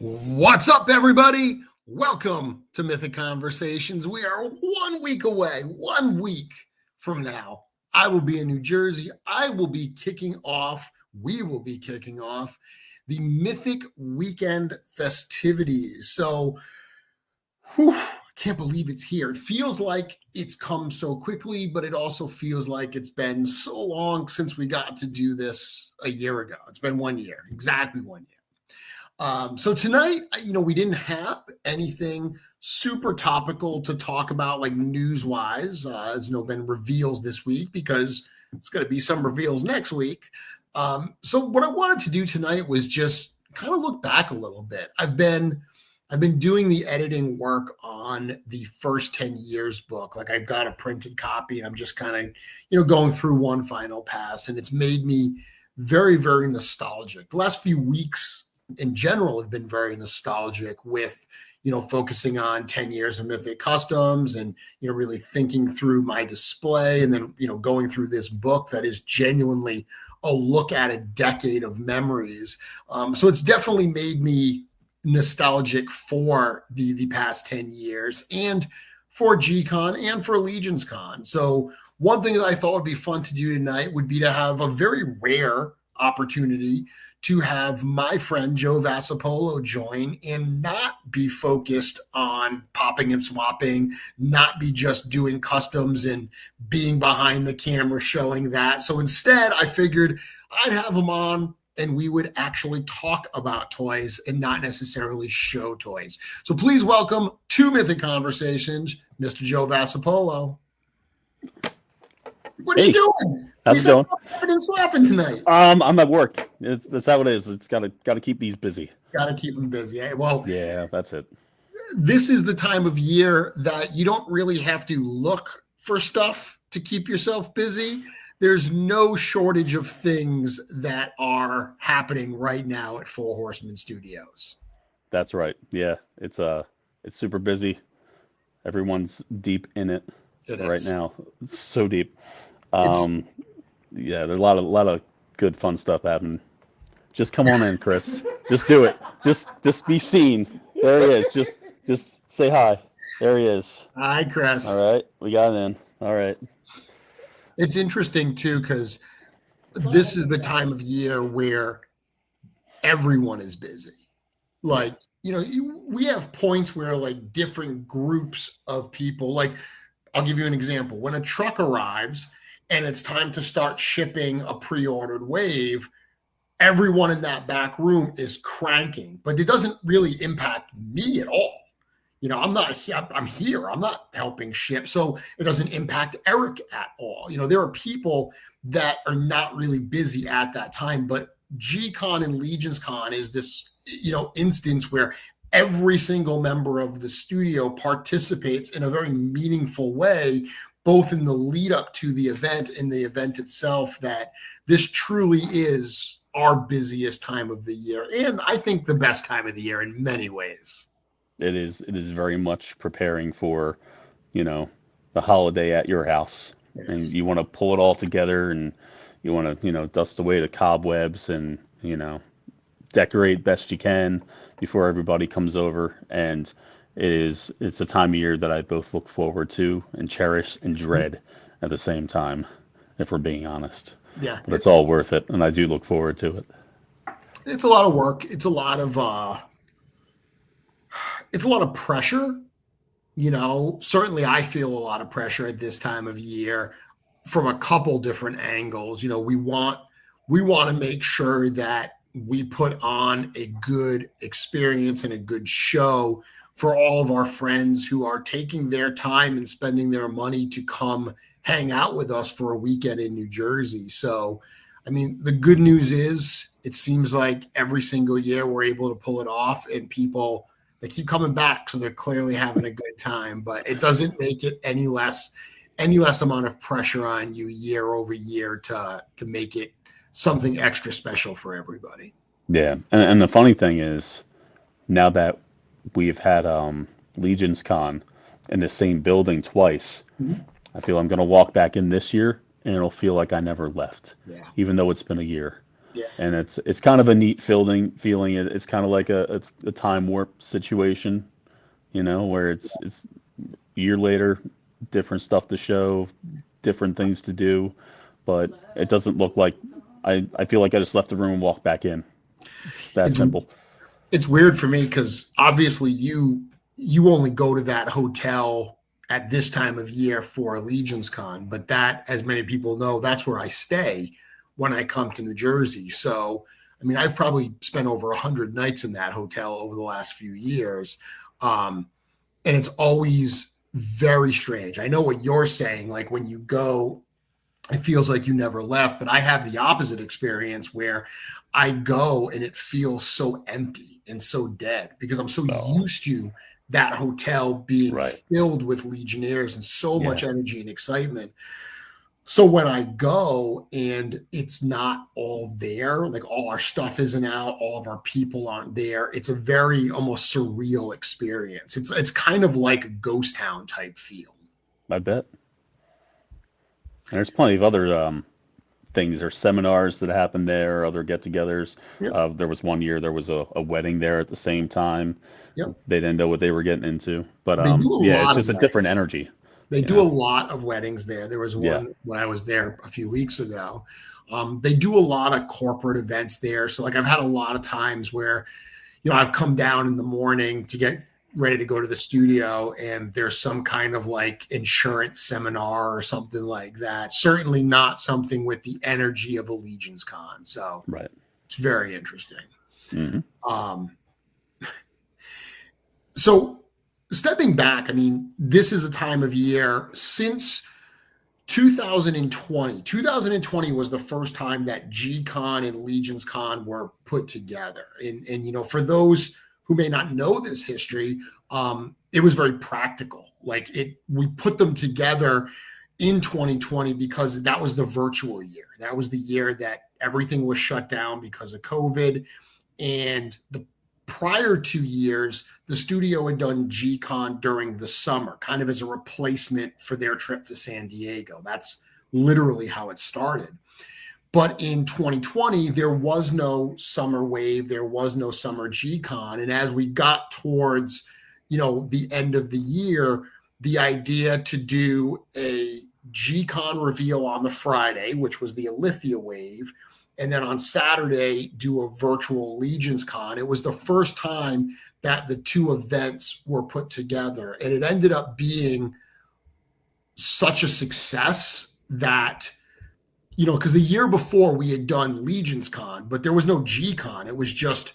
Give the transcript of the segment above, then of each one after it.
What's up, everybody? Welcome to Mythic Conversations. We are 1 week away. 1 week from now, I will be in New Jersey. We will be kicking off the Mythic weekend festivities. So, I can't believe it's here. It feels like it's come so quickly, but it also feels like it's been so long since we got to do this a year ago. It's been 1 year, exactly 1 year. So tonight, we didn't have anything super topical to talk about, like news-wise. There's no been reveals this week because it's going to be some reveals next week. So what I wanted to do tonight was just kind of look back a little bit. I've been doing the editing work on the first 10 years book. Like, I've got a printed copy, and I'm just kind of, going through one final pass, and it's made me very, very nostalgic. The last few weeks in general have been very nostalgic with, focusing on 10 years of Mythic Customs and, really thinking through my display, and then, going through this book that is genuinely a look at a decade of memories. So it's definitely made me nostalgic for the past 10 years and for Gcon and for LegionsCon. So one thing that I thought would be fun to do tonight would be to have a very rare opportunity to have my friend Joe Vasapollo join and not be focused on popping and swapping, not be just doing customs and being behind the camera showing that. So instead, I figured I'd have him on and we would actually talk about toys and not necessarily show toys. So please welcome to Mythic Conversations, Mr. Joe Vasapollo. What are you doing? How's it going? And slapping tonight. I'm at work. That's how it is. It's got to keep these busy. Got to keep them busy. Eh? Well, yeah, that's it. This is the time of year that you don't really have to look for stuff to keep yourself busy. There's no shortage of things that are happening right now at Four Horsemen Studios. That's right. Yeah, it's super busy. Everyone's deep in it right now. It's so deep. Yeah, there's a lot of good fun stuff happening. Just come on in, Chris. Just do it. Just be seen. There he is. Just say hi. There he is. Hi, Chris. All right, we got it in. All right. It's interesting too, because this is the time of year where everyone is busy. Like, we have points where like different groups of people, like, I'll give you an example. When a truck arrives and it's time to start shipping a pre-ordered wave, everyone in that back room is cranking, but it doesn't really impact me at all. I'm here. I'm not helping ship. So it doesn't impact Eric at all. There are people that are not really busy at that time, but Gcon and LegionsCon is this, instance where every single member of the studio participates in a very meaningful way, both in the lead up to the event and the event itself, that this truly is our busiest time of the year. And I think the best time of the year in many ways. It is very much preparing for, the holiday at your house. Yes. And you want to pull it all together, and you want to, dust away the cobwebs and, decorate best you can before everybody comes over. And it's a time of year that I both look forward to and cherish and dread at the same time, if we're being honest. Yeah. But it's all worth it, and I do look forward to it. It's a lot of work. It's a lot of pressure. Certainly I feel a lot of pressure at this time of year from a couple different angles. We want to make sure that we put on a good experience and a good show for all of our friends who are taking their time and spending their money to come hang out with us for a weekend in New Jersey. So I mean, the good news is it seems like every single year we're able to pull it off, and people, they keep coming back, so they're clearly having a good time. But it doesn't make it any less amount of pressure on you year over year to make it something extra special for everybody. Yeah, and the funny thing is, now that we've had LegionsCon in the same building twice, Mhm. I feel I'm gonna walk back in this year, and it'll feel like I never left, Yeah, even though it's been a year. yeah. And it's kind of a neat feeling. It's kind of like a time warp situation, where it's a year later, different stuff to show, different things to do, but it doesn't look like I feel like I just left the room and walked back in. It's that It's simple. it's weird for me because obviously you only go to that hotel at this time of year for LegionsCon, but that, as many people know, that's where I stay when I come to New Jersey. So, I mean, I've probably spent over 100 nights in that hotel over the last few years. And it's always very strange. I know what you're saying. Like when you go, it feels like you never left, but I have the opposite experience where I go and it feels so empty and so dead because I'm so Oh, used to that hotel being right. filled with Legionnaires and so much Yeah, energy and excitement. So when I go and it's not all there, like all our stuff isn't out, all of our people aren't there, it's a very almost surreal experience. It's kind of like a ghost town type feel. I bet. There's plenty of other things or seminars that happen there, other get-togethers. Yep. There was one year there was a wedding there at the same time. Yep. They didn't know what they were getting into, but They do a yeah, it's lot of just a different weddings. energy, They you do a know. lot of weddings there. There was Yeah, one when I was there a few weeks ago. They do a lot of corporate events there. So like I've had a lot of times where, I've come down in the morning to get ready to go to the studio and there's some kind of like insurance seminar or something like that. Certainly not something with the energy of a Legions Con. So right. it's very interesting. Hmm. Um, so stepping back, I mean, this is a time of year since 2020. 2020 was the first time that GCon and LegionsCon were put together. And for those who may not know this history, it was very practical. Like we put them together in 2020 because that was the virtual year. That was the year that everything was shut down because of COVID. And the prior 2 years, the studio had done GCon during the summer, kind of as a replacement for their trip to San Diego. That's literally how it started. But in 2020, there was no summer wave, there was no summer GCon. And as we got towards, the end of the year, the idea to do a GCon reveal on the Friday, which was the Alithia wave, and then on Saturday do a virtual Legions Con. It was the first time that the two events were put together, and it ended up being such a success that because the year before we had done Legions Con, but there was no G Con. It was just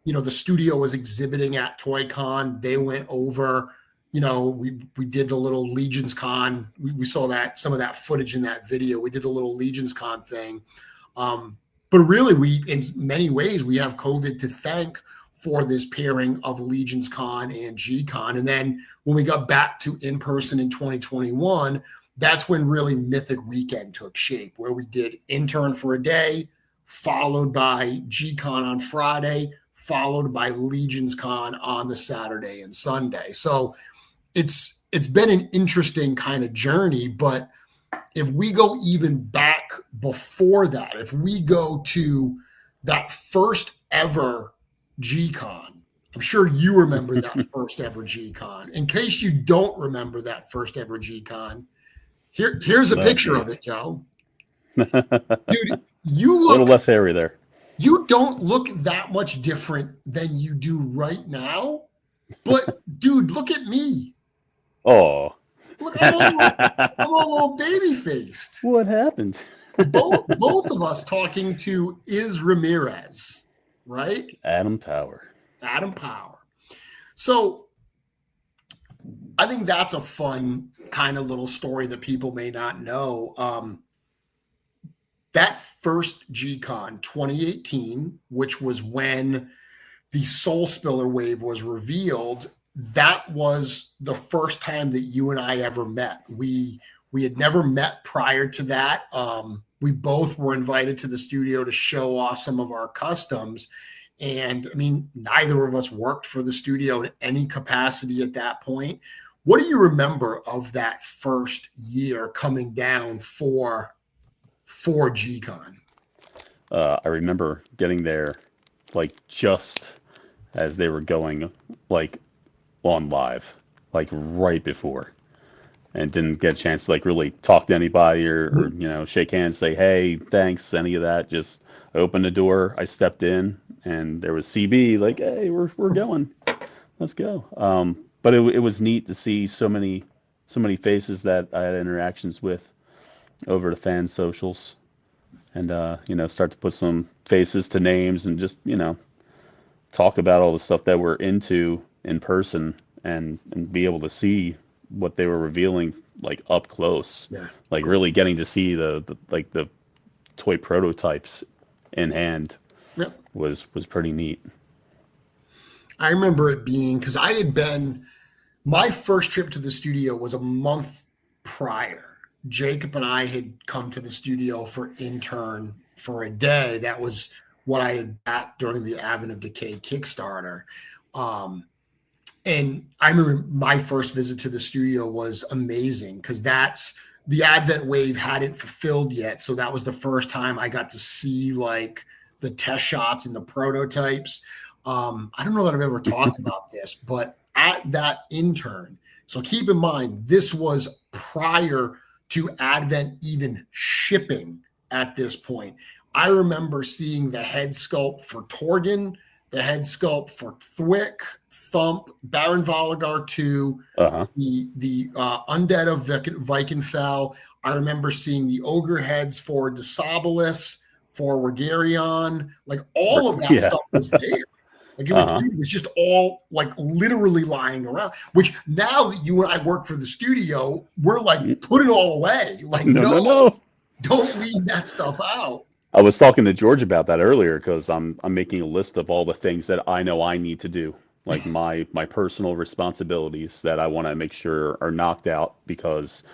the studio was exhibiting at Toy Con. They went over. We did the little Legions Con. We saw that some of that footage in that video. We did the little Legions Con thing. But really, in many ways, we have COVID to thank for this pairing of Legions Con and G-Con. And then when we got back to in-person in 2021, that's when really Mythic Weekend took shape, where we did intern for a day, followed by G-Con on Friday, followed by Legions Con on the Saturday and Sunday. So it's been an interesting kind of journey, but if we go even back before that, if we go to that first ever G-Con, I'm sure you remember that first ever G-Con. In case you don't remember that first ever G-Con, here's a Oh, picture of geez. it, Joe. A Dude, little less hairy there. you don't look that much different than you do right now. But dude, look at me. Oh. Look, I'm all baby faced. What happened? Both of us talking to is Ramirez, right? Adam Power. Adam Power. So I think that's a fun kind of little story that people may not know. that first Gcon 2018, which was when the Soul Spiller wave was revealed, that was the first time that you and I ever met. We had never met prior to that. We both were invited to the studio to show off some of our customs. And I mean, neither of us worked for the studio in any capacity at that point. What do you remember of that first year coming down for Gcon? I remember getting there like just as they were going like on live, like right before, and didn't get a chance to like really talk to anybody or shake hands, say hey, thanks, any of that. Just opened the door, I stepped in, and there was CB like, hey, we're going, let's go. But it was neat to see so many faces that I had interactions with over the fan socials, and start to put some faces to names and just talk about all the stuff that we're into in person and be able to see what they were revealing like up close. Yeah. Like really getting to see the toy prototypes in hand. Yep. was pretty neat. I remember it being, because my first trip to the studio was a month prior. Jacob and I had come to the studio for intern for a day. That was what I had backed during the Advent of Decay Kickstarter. And I remember my first visit to the studio was amazing because the Advent wave hadn't fulfilled yet. So that was the first time I got to see like the test shots and the prototypes. I don't know that I've ever talked about this, but at that intern, so keep in mind, this was prior to Advent even shipping at this point. I remember seeing the head sculpt for Torgen, the head sculpt for Thwick, Thump, Baron Voligar 2, the Undead of Vikenfell. I remember seeing the ogre heads for Desabolis, for Regarion. Like all of that stuff was there. Like it was just all like literally lying around, which now that you and I work for the studio, we're like, put it all away. Like, no, don't leave that stuff out. I was talking to George about that earlier because I'm making a list of all the things that I know I need to do, like my personal responsibilities that I want to make sure are knocked out, because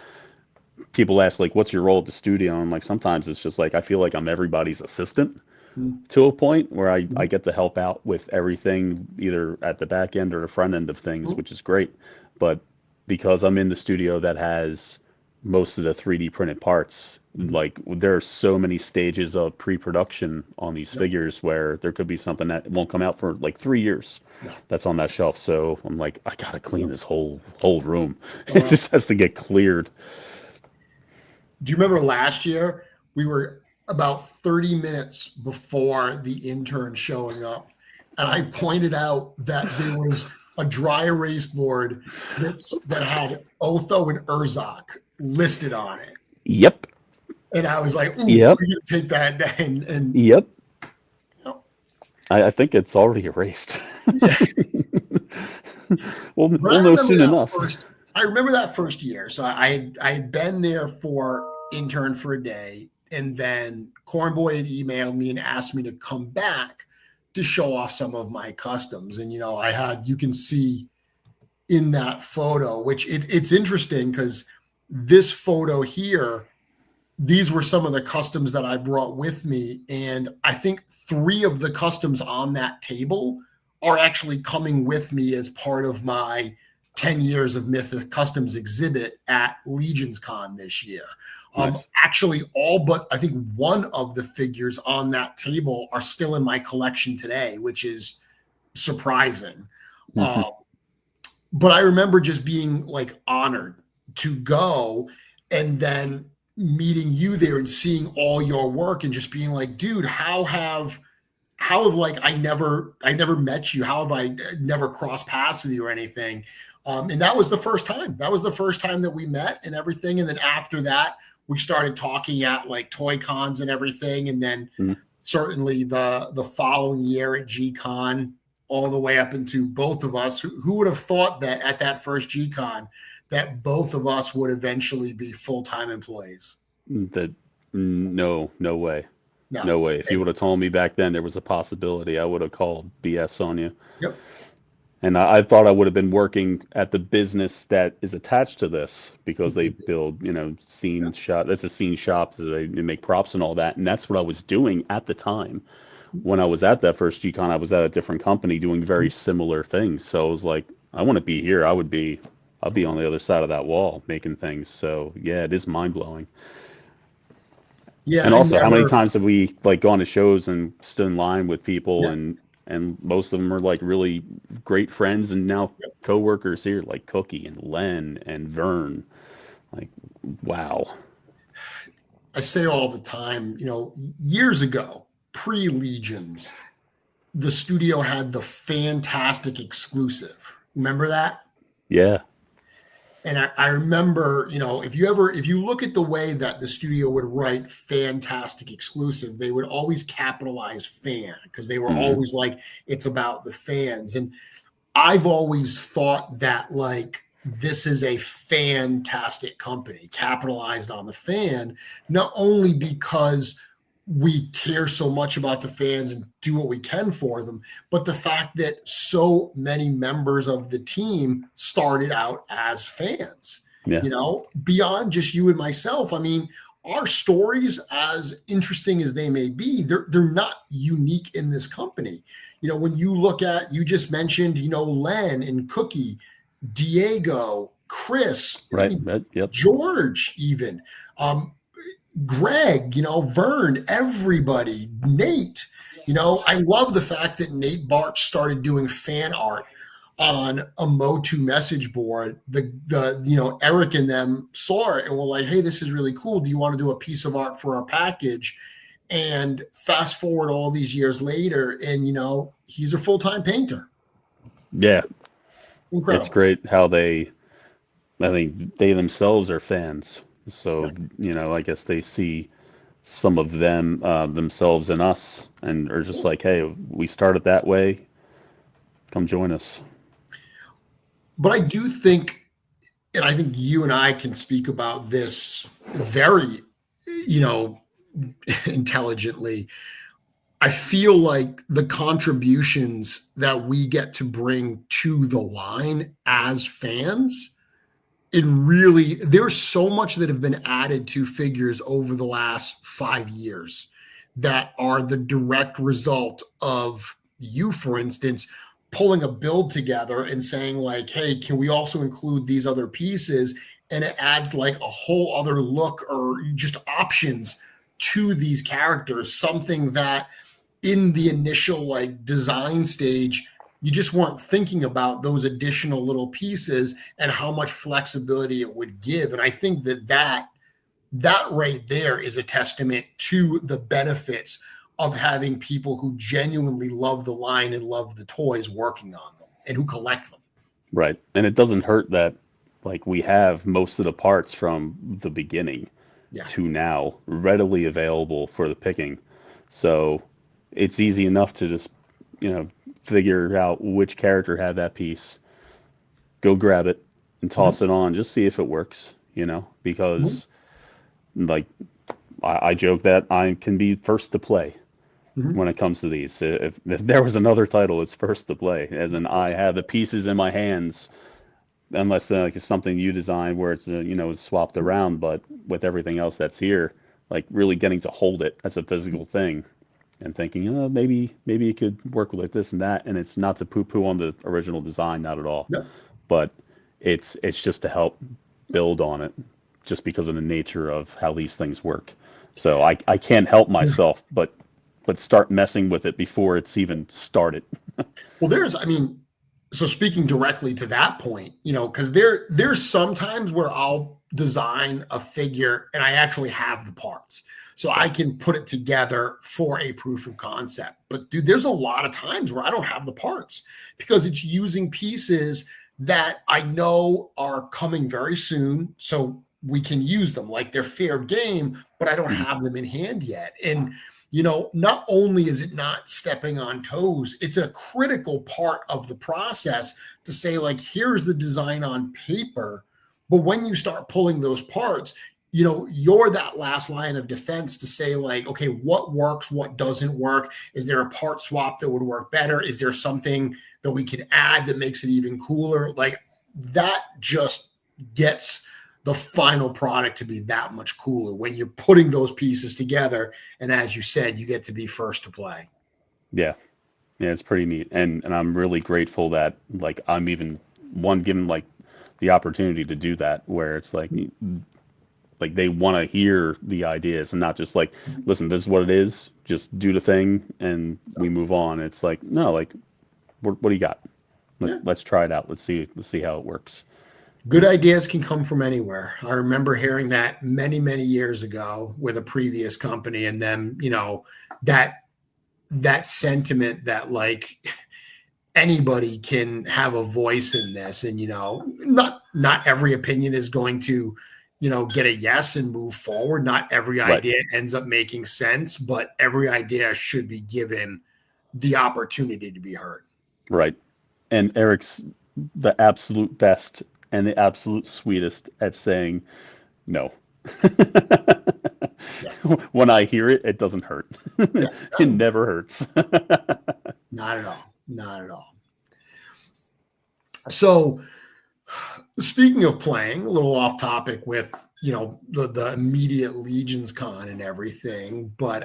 people ask like, what's your role at the studio? And like sometimes it's just like I feel like I'm everybody's assistant to a point where I get to help out with everything, either at the back end or the front end of things, which is great. But because I'm in the studio that has most of the 3D printed parts, like there are so many stages of pre-production on these figures where there could be something that won't come out for like 3 years that's on that shelf. So I'm like, I gotta clean this whole room. It just has to get cleared. Do you remember last year we were about 30 minutes before the intern showing up, and I pointed out that there was a dry erase board that had Otho and Urzok listed on it. Yep. And I was like, ooh, we're going to take that down. And yep. I think it's already erased. We'll know soon enough. I remember that first year. So I had been there for intern for a day, and then Cornboy had emailed me and asked me to come back to show off some of my customs. And, you can see in that photo, which it's interesting because this photo here, these were some of the customs that I brought with me. And I think 3 of the customs on that table are actually coming with me as part of my 10 years of Mythic Customs exhibit at LegionsCon this year. Nice. Actually, all but I think one of the figures on that table are still in my collection today, which is surprising. But I remember just being like honored to go, and then meeting you there and seeing all your work and just being like, dude, how have like I never met you? How have I never crossed paths with you or anything? And that was the first time. That was the first time that we met and everything. And then after that, we started talking at like toy cons and everything. And then certainly the following year at Gcon, all the way up into both of us. Who would have thought that at that first Gcon that both of us would eventually be full-time employees? That No, no way. No. No way. If you would have told me back then there was a possibility, I would have called BS on you. Yep. And I thought I would have been working at the business that is attached to this because they build, scene shot. That's a scene shop. So they make props and all that. And that's what I was doing at the time. When I was at that first GCon, I was at a different company doing very similar things. So I was like, I want to be here. I'll be on the other side of that wall making things. So yeah, it is mind blowing. Yeah, And I also, how many never. times have we like gone to shows and stood in line with people, Yeah. and most of them are like really great friends and now coworkers here, like Cookie and Len and Vern. Like, wow. I say all the time, years ago, pre-Legions, the studio had the fantastic exclusive. Remember that? Yeah. And I remember, if you look at the way that the studio would write fantastic exclusive, they would always capitalize fan because they were Hmm. always like, it's about the fans. And I've always thought that like this is a fantastic company, capitalized on the fan, not only because we care so much about the fans and do what we can for them, but the fact that so many members of the team started out as fans, Yeah. beyond just you and myself. I mean, our stories, as interesting as they may be, they're not unique in this company. When you look at, you just mentioned, Len and Cookie, Diego, Chris, I Right. mean, Yep. George, even. Greg, Vern, everybody, Nate. I love the fact that Nate Barch started doing fan art on a Motu message board. Eric and them saw it and were like, hey, this is really cool. Do you want to do a piece of art for our package? And fast forward all these years later, and he's a full-time painter. Yeah. It's Incredible. great how I think they themselves are fans. So, I guess they see some of them themselves in us and are just like, hey, we started that way. Come join us. But I do think, and I think you and I can speak about this very, you know, intelligently. I feel like the contributions that we get to bring to the line as fans, there's so much that have been added to figures over the last 5 years that are the direct result of you, for instance, pulling a build together and saying like, hey, can we also include these other pieces? And it adds like a whole other look or just options to these characters, something that in the initial like design stage, you just weren't thinking about those additional little pieces and how much flexibility it would give. And I think that right there is a testament to the benefits of having people who genuinely love the line and love the toys working on them and who collect them. Right. And it doesn't hurt that like we have most of the parts from the beginning Yeah. to now readily available for the picking. So it's easy enough to just, figure out which character had that piece, go grab it and Mhm. toss it on, just see if it works, Mhm. because like I joke that I can be first to play Mhm. when it comes to these. If there was another title, it's first to play, as in I have the pieces in my hands, unless like it's something you design where it's it's swapped around. But with everything else that's here, like really getting to hold it as a physical thing, and thinking, maybe it could work with like this and that. And it's not to poo-poo on the original design, not at all, Yeah. but it's just to help build on it, just because of the nature of how these things work. So I can't help myself but start messing with it before it's even started. Well, so speaking directly to that point, because there's sometimes where I'll design a figure and I actually have the parts. So I can put it together for a proof of concept. But dude, there's a lot of times where I don't have the parts because it's using pieces that I know are coming very soon. So we can use them like they're fair game, but I don't Mhm. have them in hand yet. And not only is it not stepping on toes, it's a critical part of the process to say, like, here's the design on paper. But when you start pulling those parts, you're that last line of defense to say like, okay, what works, what doesn't work? Is there a part swap that would work better? Is there something that we can add that makes it even cooler? Like that just gets the final product to be that much cooler when you're putting those pieces together. And as you said, you get to be first to play. Yeah. Yeah, it's pretty neat. And I'm really grateful that like I'm even one given like the opportunity to do that where it's like they want to hear the ideas and not just like, listen, this is what it is, just do the thing and we move on. It's like, no, like what do you got? Let's try it out. Let's see how it works. Good ideas can come from anywhere. I remember hearing that many, many years ago with a previous company, and then, that sentiment that like anybody can have a voice in this, and not every opinion is going to get a yes and move forward. Not every idea ends up making sense, but every idea should be given the opportunity to be heard. Right. And Eric's the absolute best and the absolute sweetest at saying no. Yes. When I hear it, it doesn't hurt. Yeah. It never hurts. Not at all. Not at all. So speaking of playing, a little off topic with, the immediate LegionsCon and everything, but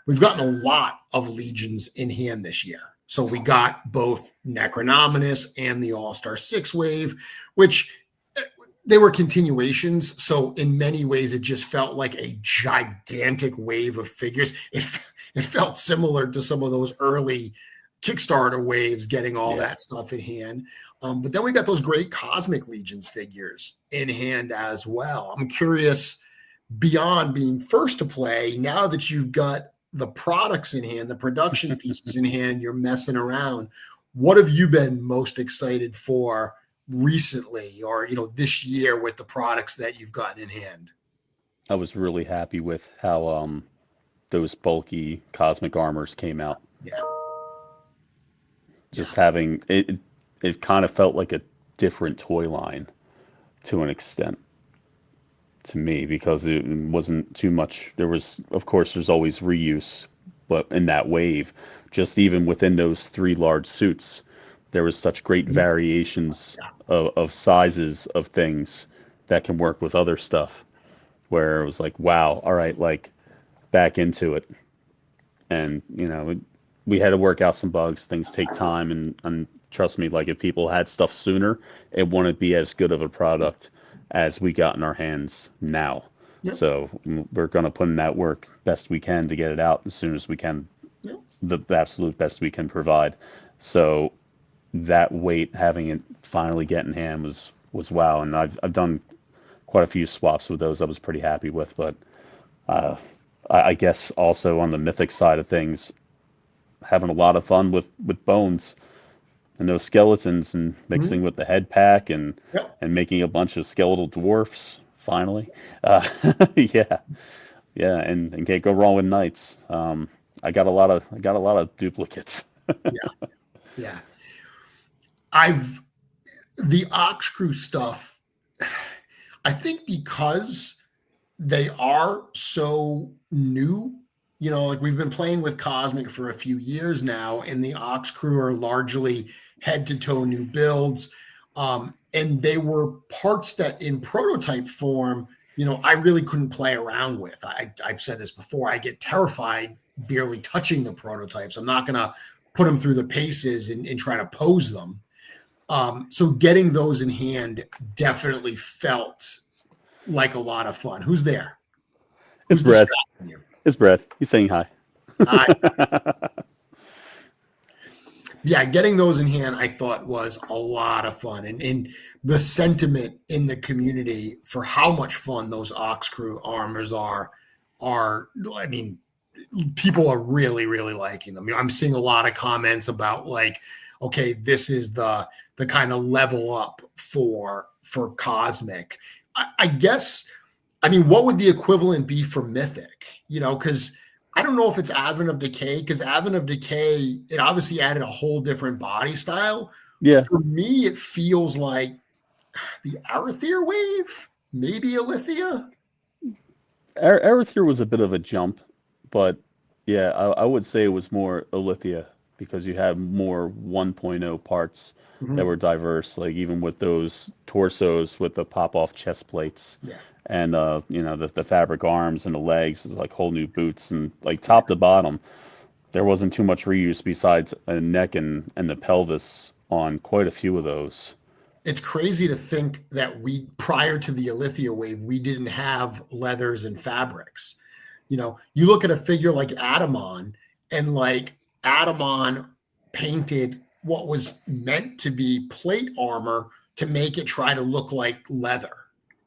we've gotten a lot of Legions in hand this year. So we got both Necronominus and the All-Star 6 wave, which they were continuations. So in many ways, it just felt like a gigantic wave of figures. It felt similar to some of those early Kickstarter waves, getting all that stuff in hand. But then we got those great Cosmic Legions figures in hand as well. I'm curious, beyond being first to play, now that you've got the products in hand, the production pieces in hand, you're messing around. What have you been most excited for recently or, this year with the products that you've gotten in hand? I was really happy with how those bulky cosmic armors came out. Yeah. Just having it kind of felt like a different toy line to an extent to me, because it wasn't too much. There was, of course, there's always reuse, but in that wave, just even within those 3 large suits, there was such great variations of sizes of things that can work with other stuff, where it was like, wow, all right, like back into it. And, we had to work out some bugs. Things take time, and trust me, like if people had stuff sooner, it wouldn't be as good of a product as we got in our hands now. Yep. So we're going to put in that work best we can to get it out as soon as we can, the absolute best we can provide. So that wait, having it finally get in hand was wow. And I've done quite a few swaps with those I was pretty happy with. But I guess also on the Mythic side of things, having a lot of fun with bones and those skeletons, and mixing with the head pack and making a bunch of skeletal dwarfs finally. Yeah, and can't go wrong with knights. I got a lot of duplicates. Yeah. The Ox Crew stuff, I think because they are so new, like we've been playing with Cosmic for a few years now, and the Ox Crew are largely head to toe new builds. And they were parts that in prototype form, I really couldn't play around with. I've said this before, I get terrified barely touching the prototypes. I'm not going to put them through the paces and try to pose them. So getting those in hand definitely felt like a lot of fun. Who's there? It's Brad. It's Brad. He's saying hi. Hi. Yeah, getting those in hand, I thought was a lot of fun. And the sentiment in the community for how much fun those Ox Crew armors are, I mean, people are really, really liking them. I'm seeing a lot of comments about like, okay, this is the kind of level up for Cosmic. I guess, what would the equivalent be for Mythic? Because I don't know if it's Advent of Decay, because Advent of Decay, it obviously added a whole different body style. Yeah. For me, it feels like the Arathir wave, maybe Alithia. Arethyr was a bit of a jump, but yeah, I would say it was more Alithia because you had more 1.0 parts that Mhm. were diverse, like even with those torsos with the pop-off chest plates Yeah. and the fabric arms and the legs is like whole new boots and like Yeah. top to bottom. There wasn't too much reuse besides a neck and the pelvis on quite a few of those. It's crazy to think that we, prior to the Alithia wave, we didn't have leathers and fabrics. You look at a figure like Adamon, and like Adamon painted what was meant to be plate armor to make it try to look like leather.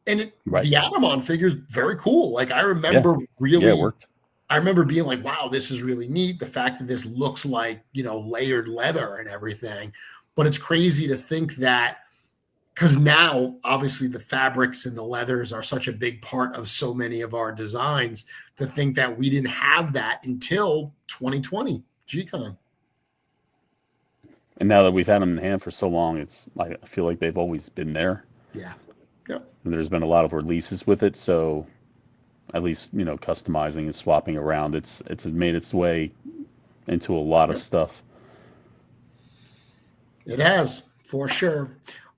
And Right. the Adamon figure is very cool. Like Yeah. Yeah, it worked. I remember being like, wow, this is really neat. The fact that this looks like, layered leather and everything. But it's crazy to think that, because now obviously the fabrics and the leathers are such a big part of so many of our designs, to think that we didn't have that until 2020 Gcon. And now that we've had them in hand for so long, it's like I feel like they've always been there. Yeah. Yep. And there's been a lot of releases with it, so at least customizing and swapping around, it's made its way into a lot of Yep. stuff. It has, for sure.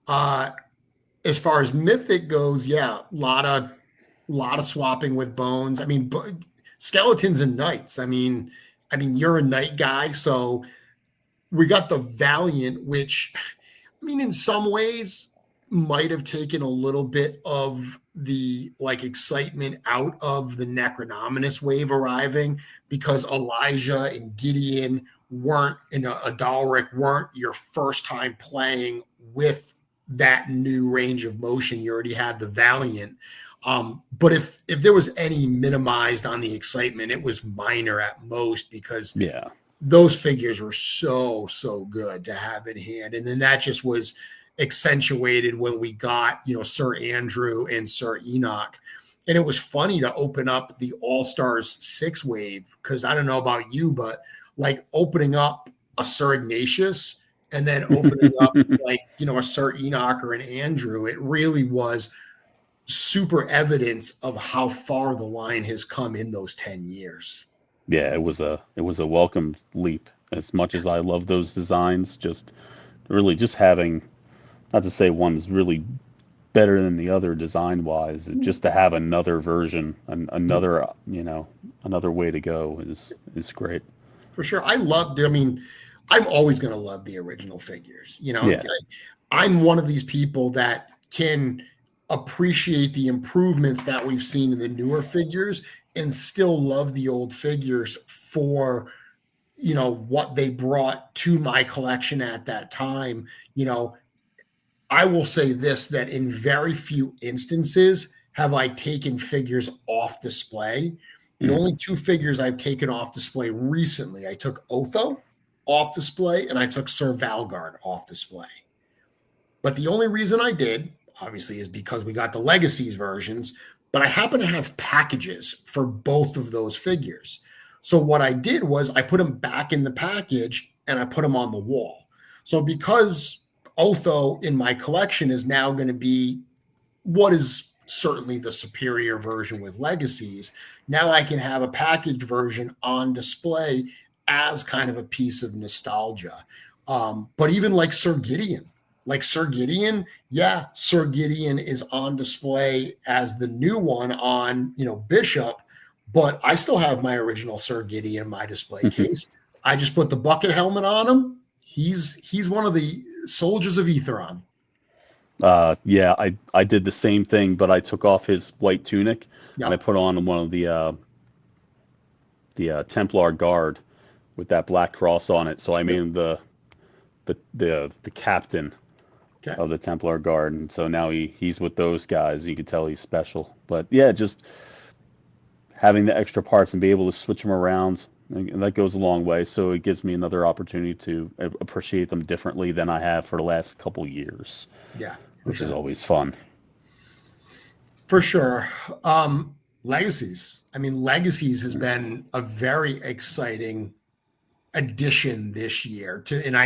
Uh as far as Mythic goes, yeah, a lot of swapping with bones. I mean, skeletons and knights. I mean, you're a knight guy, so we got the Valiant, which, I mean, in some ways might have taken a little bit of the like excitement out of the Necronominus wave arriving, because Elijah and Gideon weren't in Adalric weren't your first time playing with that new range of motion. You already had the Valiant. But if there was any minimized on the excitement, it was minor at most, because Yeah. those figures were so good to have in hand. And then that just was accentuated when we got, Sir Andrew and Sir Enoch. And it was funny to open up the All Stars 6 wave, because I don't know about you, but like opening up a Sir Ignatius and then opening up like, a Sir Enoch or an Andrew, it really was super evidence of how far the line has come in those 10 years. Yeah, it was a welcome leap. As much as I love those designs, just really just having, not to say one's really better than the other design wise, just to have another version, another way to go is great. For sure. I'm always going to love the original figures. Yeah. I'm one of these people that can appreciate the improvements that we've seen in the newer figures and still love the old figures for, what they brought to my collection at that time. I will say this, that in very few instances have I taken figures off display. The Mm. only two figures I've taken off display recently, I took Otho off display and I took Sir Valgard off display. But the only reason I did, obviously, is because we got the Legacies versions, but I happen to have packages for both of those figures. So what I did was I put them back in the package and I put them on the wall. So because Otho in my collection is now going to be what is certainly the superior version with Legacies, now I can have a packaged version on display as kind of a piece of nostalgia. But even like Sir Gideon, yeah, Sir Gideon is on display as the new one on, Bishop, but I still have my original Sir Gideon in my display case. I just put the bucket helmet on him. He's one of the soldiers of Aetheron. Yeah, I did the same thing, but I took off his white tunic and I Yep. put on one of the Templar guard with that black cross on it. So I made Yep. him the captain Okay. of the Templar Guard, and so now he's with those guys. You can tell he's special. But yeah, just having the extra parts and be able to switch them around, and that goes a long way. So it gives me another opportunity to appreciate them differently than I have for the last couple years, Yeah, for which is sure. always fun. For sure. Legacies. I mean, Legacies has been a very exciting addition this year to, and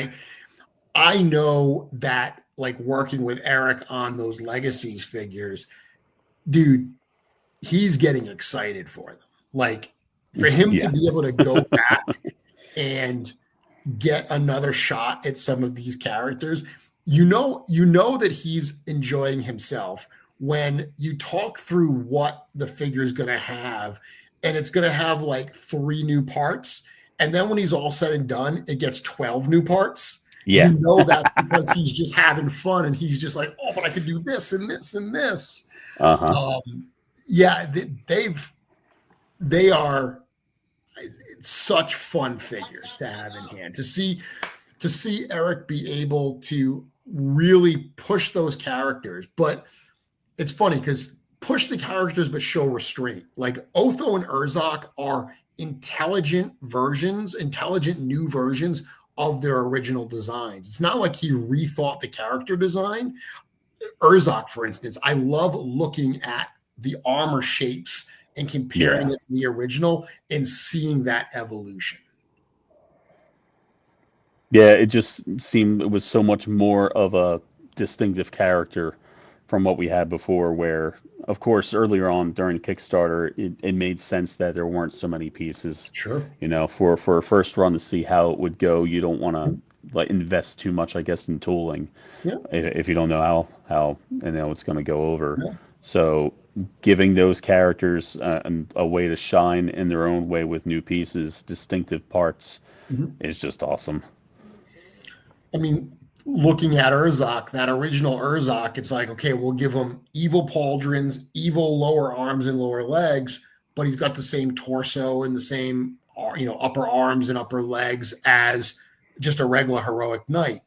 I know that like working with Eric on those Legacies figures, dude, he's getting excited for them. Like for him to Yeah. be able to go back and get another shot at some of these characters, you know that he's enjoying himself when you talk through what the figure is going to have, and it's going to have like 3 new parts, and then when he's all said and done it gets 12 new parts. Yeah. You know that's because he's just having fun, and he's just like, oh, but I could do this and this and this. Uh-huh. Yeah, they are such fun figures to have in hand. To see Eric be able to really push those characters, but it's funny because push the characters but show restraint. Like Otho and Urzok are intelligent new versions of their original designs. It's not like he rethought the character design. Urzok, for instance, I love looking at the armor shapes and comparing it to the original and seeing that evolution. Yeah, it just seemed it was so much more of a distinctive character from what we had before, where, of course, earlier on during Kickstarter, it made sense that there weren't so many pieces. Sure. You know, for a first run to see how it would go, you don't want to like invest too much, I guess, in tooling if you don't know how it's going to go over. Yeah. So giving those characters a way to shine in their own way with new pieces, distinctive parts, is just awesome. I mean, looking at Urzok, that original Urzok, it's like, okay, we'll give him evil pauldrons, evil lower arms and lower legs, but he's got the same torso and the same, upper arms and upper legs as just a regular heroic knight.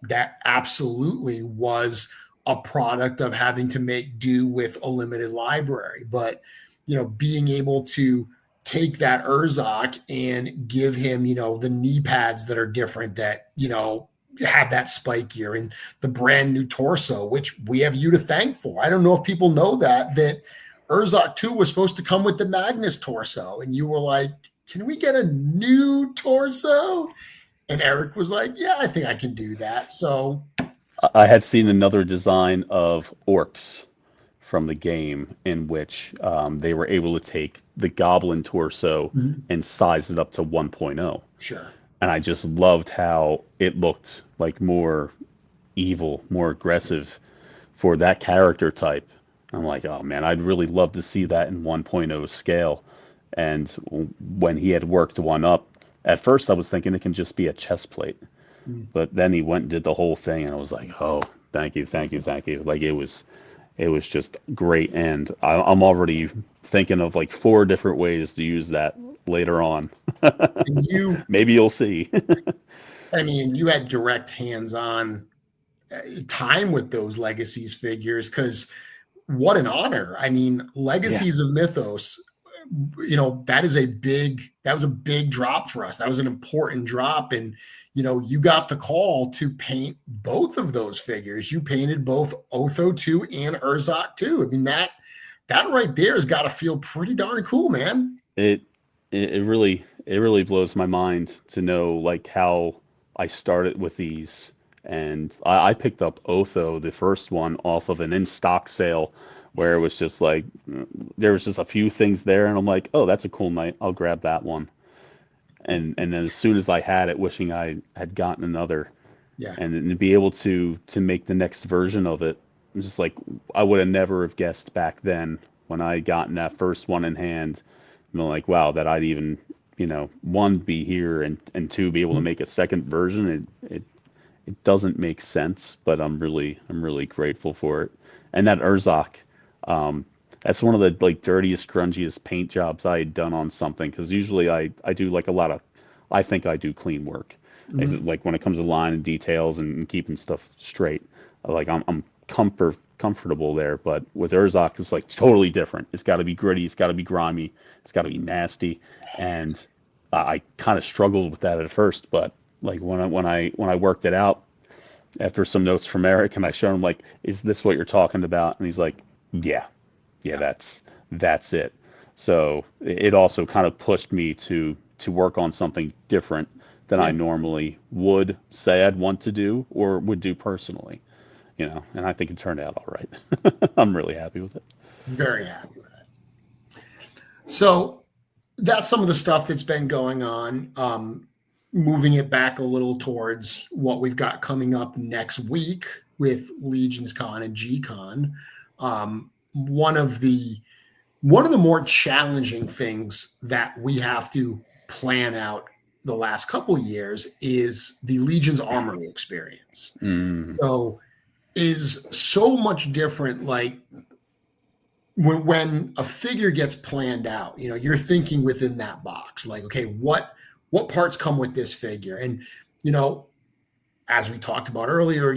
That absolutely was a product of having to make do with a limited library. But, being able to take that Urzok and give him, the knee pads that are different, that, have that spike gear and the brand new torso, which we have you to thank for. I don't know if people know that Urzok 2 was supposed to come with the Magnus torso. And you were like, can we get a new torso? And Eric was like, yeah, I think I can do that. So I had seen another design of orcs from the game in which they were able to take the goblin torso and size it up to 1.0. Sure. And I just loved how it looked like more evil, more aggressive for that character type. I'm like, oh man, I'd really love to see that in 1.0 scale. And when he had worked one up, at first I was thinking it can just be a chest plate. But then he went and did the whole thing, and I was like, oh, thank you, thank you, thank you. Like it was just great. And I'm already thinking of like 4 different ways to use that later on. Maybe you'll see. I mean, you had direct hands-on time with those Legacies figures, because what an honor. I mean, Legacies of Mythos, that was a big drop for us. That was an important drop. And, you got the call to paint both of those figures. You painted both Otho 2 and Urzok 2. I mean, that right there has got to feel pretty darn cool, man. It really blows my mind to know like how I started with these. And I picked up Otho, the first one, off of an in-stock sale where it was just like, there was just a few things there. And I'm like, oh, that's a cool knight. I'll grab that one. And then as soon as I had it, wishing I had gotten another. Yeah. And then to be able to make the next version of it, I'm just like, I would have never have guessed back then when I gotten that first one in hand. I'm like, wow, that I'd even, one, be here, and two, be able to make a second version. It doesn't make sense, but I'm really grateful for it. And that Urzok, that's one of the like dirtiest, grungiest paint jobs I had done on something, because usually I do like a lot of, I think I do clean work. Like when it comes to line and details and keeping stuff straight, like I'm comfortable there. But with Urzok, it's like totally different. It's got to be gritty. It's got to be grimy. It's got to be nasty. And I kind of struggled with that at first, but like when I worked it out after some notes from Eric, and I showed him like, is this what you're talking about? And he's like, yeah, that's it. So it also kind of pushed me to work on something different than I normally would say I'd want to do or would do personally, and I think it turned out all right. I'm really happy with it. Very happy with it. So that's some of the stuff that's been going on. Moving it back a little towards what we've got coming up next week with LegionsCon and Gcon. One of the more challenging things that we have to plan out the last couple years is the Legion's armory experience. Mm. So is so much different. Like when a figure gets planned out, you're thinking within that box, like, okay, what parts come with this figure? And, you know, as we talked about earlier,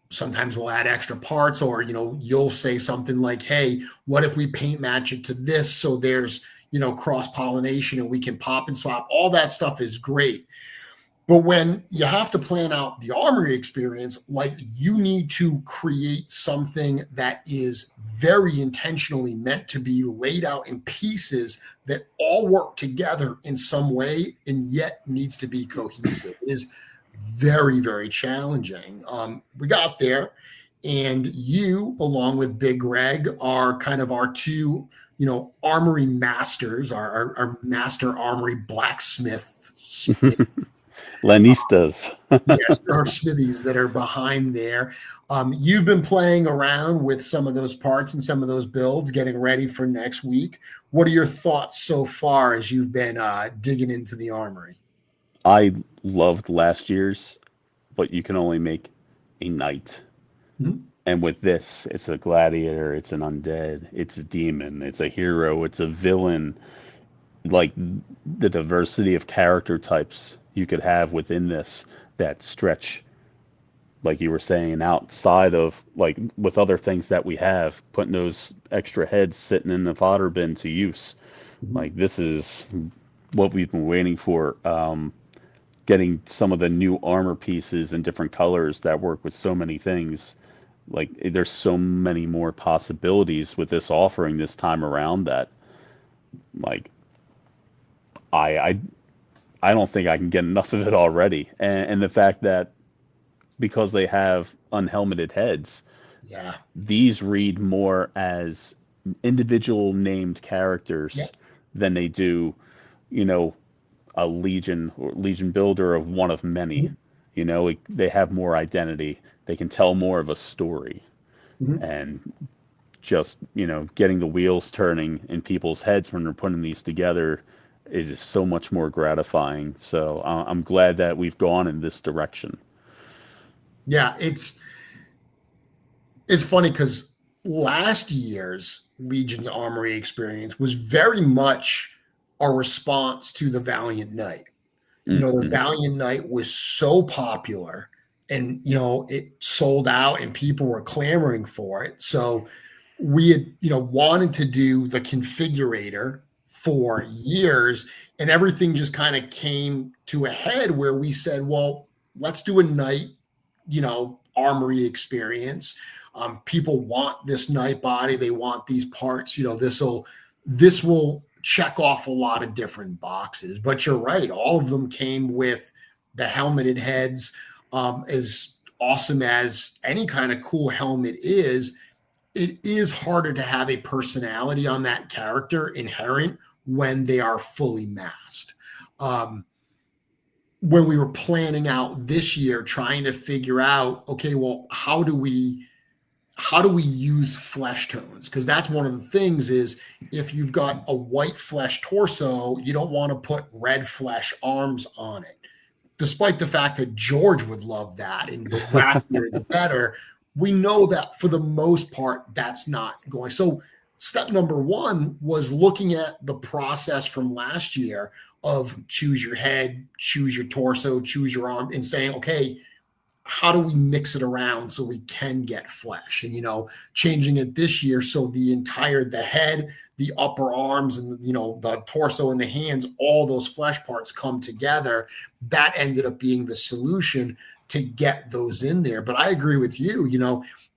sometimes we'll add extra parts, or, you'll say something like, hey, what if we paint match it to this? So there's, cross pollination and we can pop and swap. All that stuff is great. But when you have to plan out the armory experience, like, you need to create something that is very intentionally meant to be laid out in pieces that all work together in some way and yet needs to be cohesive. It is very, very challenging. We got there, and you, along with Big Greg, are kind of our two, armory masters, our master armory blacksmiths. Lanistas. Yes, there are smithies that are behind there. You've been playing around with some of those parts and some of those builds, getting ready for next week. What are your thoughts so far as you've been digging into the armory? I loved last year's, but you can only make a knight. Mhm. And with this, it's a gladiator, it's an undead, it's a demon, it's a hero, it's a villain. Like, the diversity of character types you could have within this that stretch, like you were saying, outside of, like, with other things that we have, putting those extra heads sitting in the fodder bin to use. Mhm. Like, this is what we've been waiting for. Getting some of the new armor pieces in different colors that work with so many things. Like, there's so many more possibilities with this offering this time around that, like, I I I don't think I can get enough of it already. And the fact that, because they have unhelmeted heads, Yeah. these read more as individual named Yeah. characters than they do, you know, a legion or legion builder of one of many. Mhm. They have more identity. They can tell more of a story. Mhm. And just, getting the wheels turning in people's heads when they're putting these together is so much more gratifying. So I'm glad that we've gone in this direction. Yeah. It's funny because last year's Legion's Armory experience was very much a response to the Valiant Knight. The Hmm. Valiant Knight was so popular, and, it sold out and people were clamoring for it. So we had, wanted to do the configurator for years, and everything just kind of came to a head where we said, well, let's do a night, armory experience. People want this night body, they want these parts. This will check off a lot of different boxes. But you're right, all of them came with the helmeted heads. As awesome as any kind of cool helmet is, it is harder to have a personality on that character inherent when they are fully masked. Um, when we were planning out this year, trying to figure out, okay, well, how do we use flesh tones? Because that's one of the things is, if you've got a white flesh torso, you don't want to put red flesh arms on it. Despite the fact that George would love that, and the wackier the better, we know that for the most part, that's not going. So step number one was looking at the process from last year of choose your head, choose your torso, choose your arm, and saying, okay, how do we mix it around so we can get flesh? And, changing it this year so the head, the upper arms, and, the torso and the hands, all those flesh parts come together. That ended up being the solution to get those in there. But I agree with you.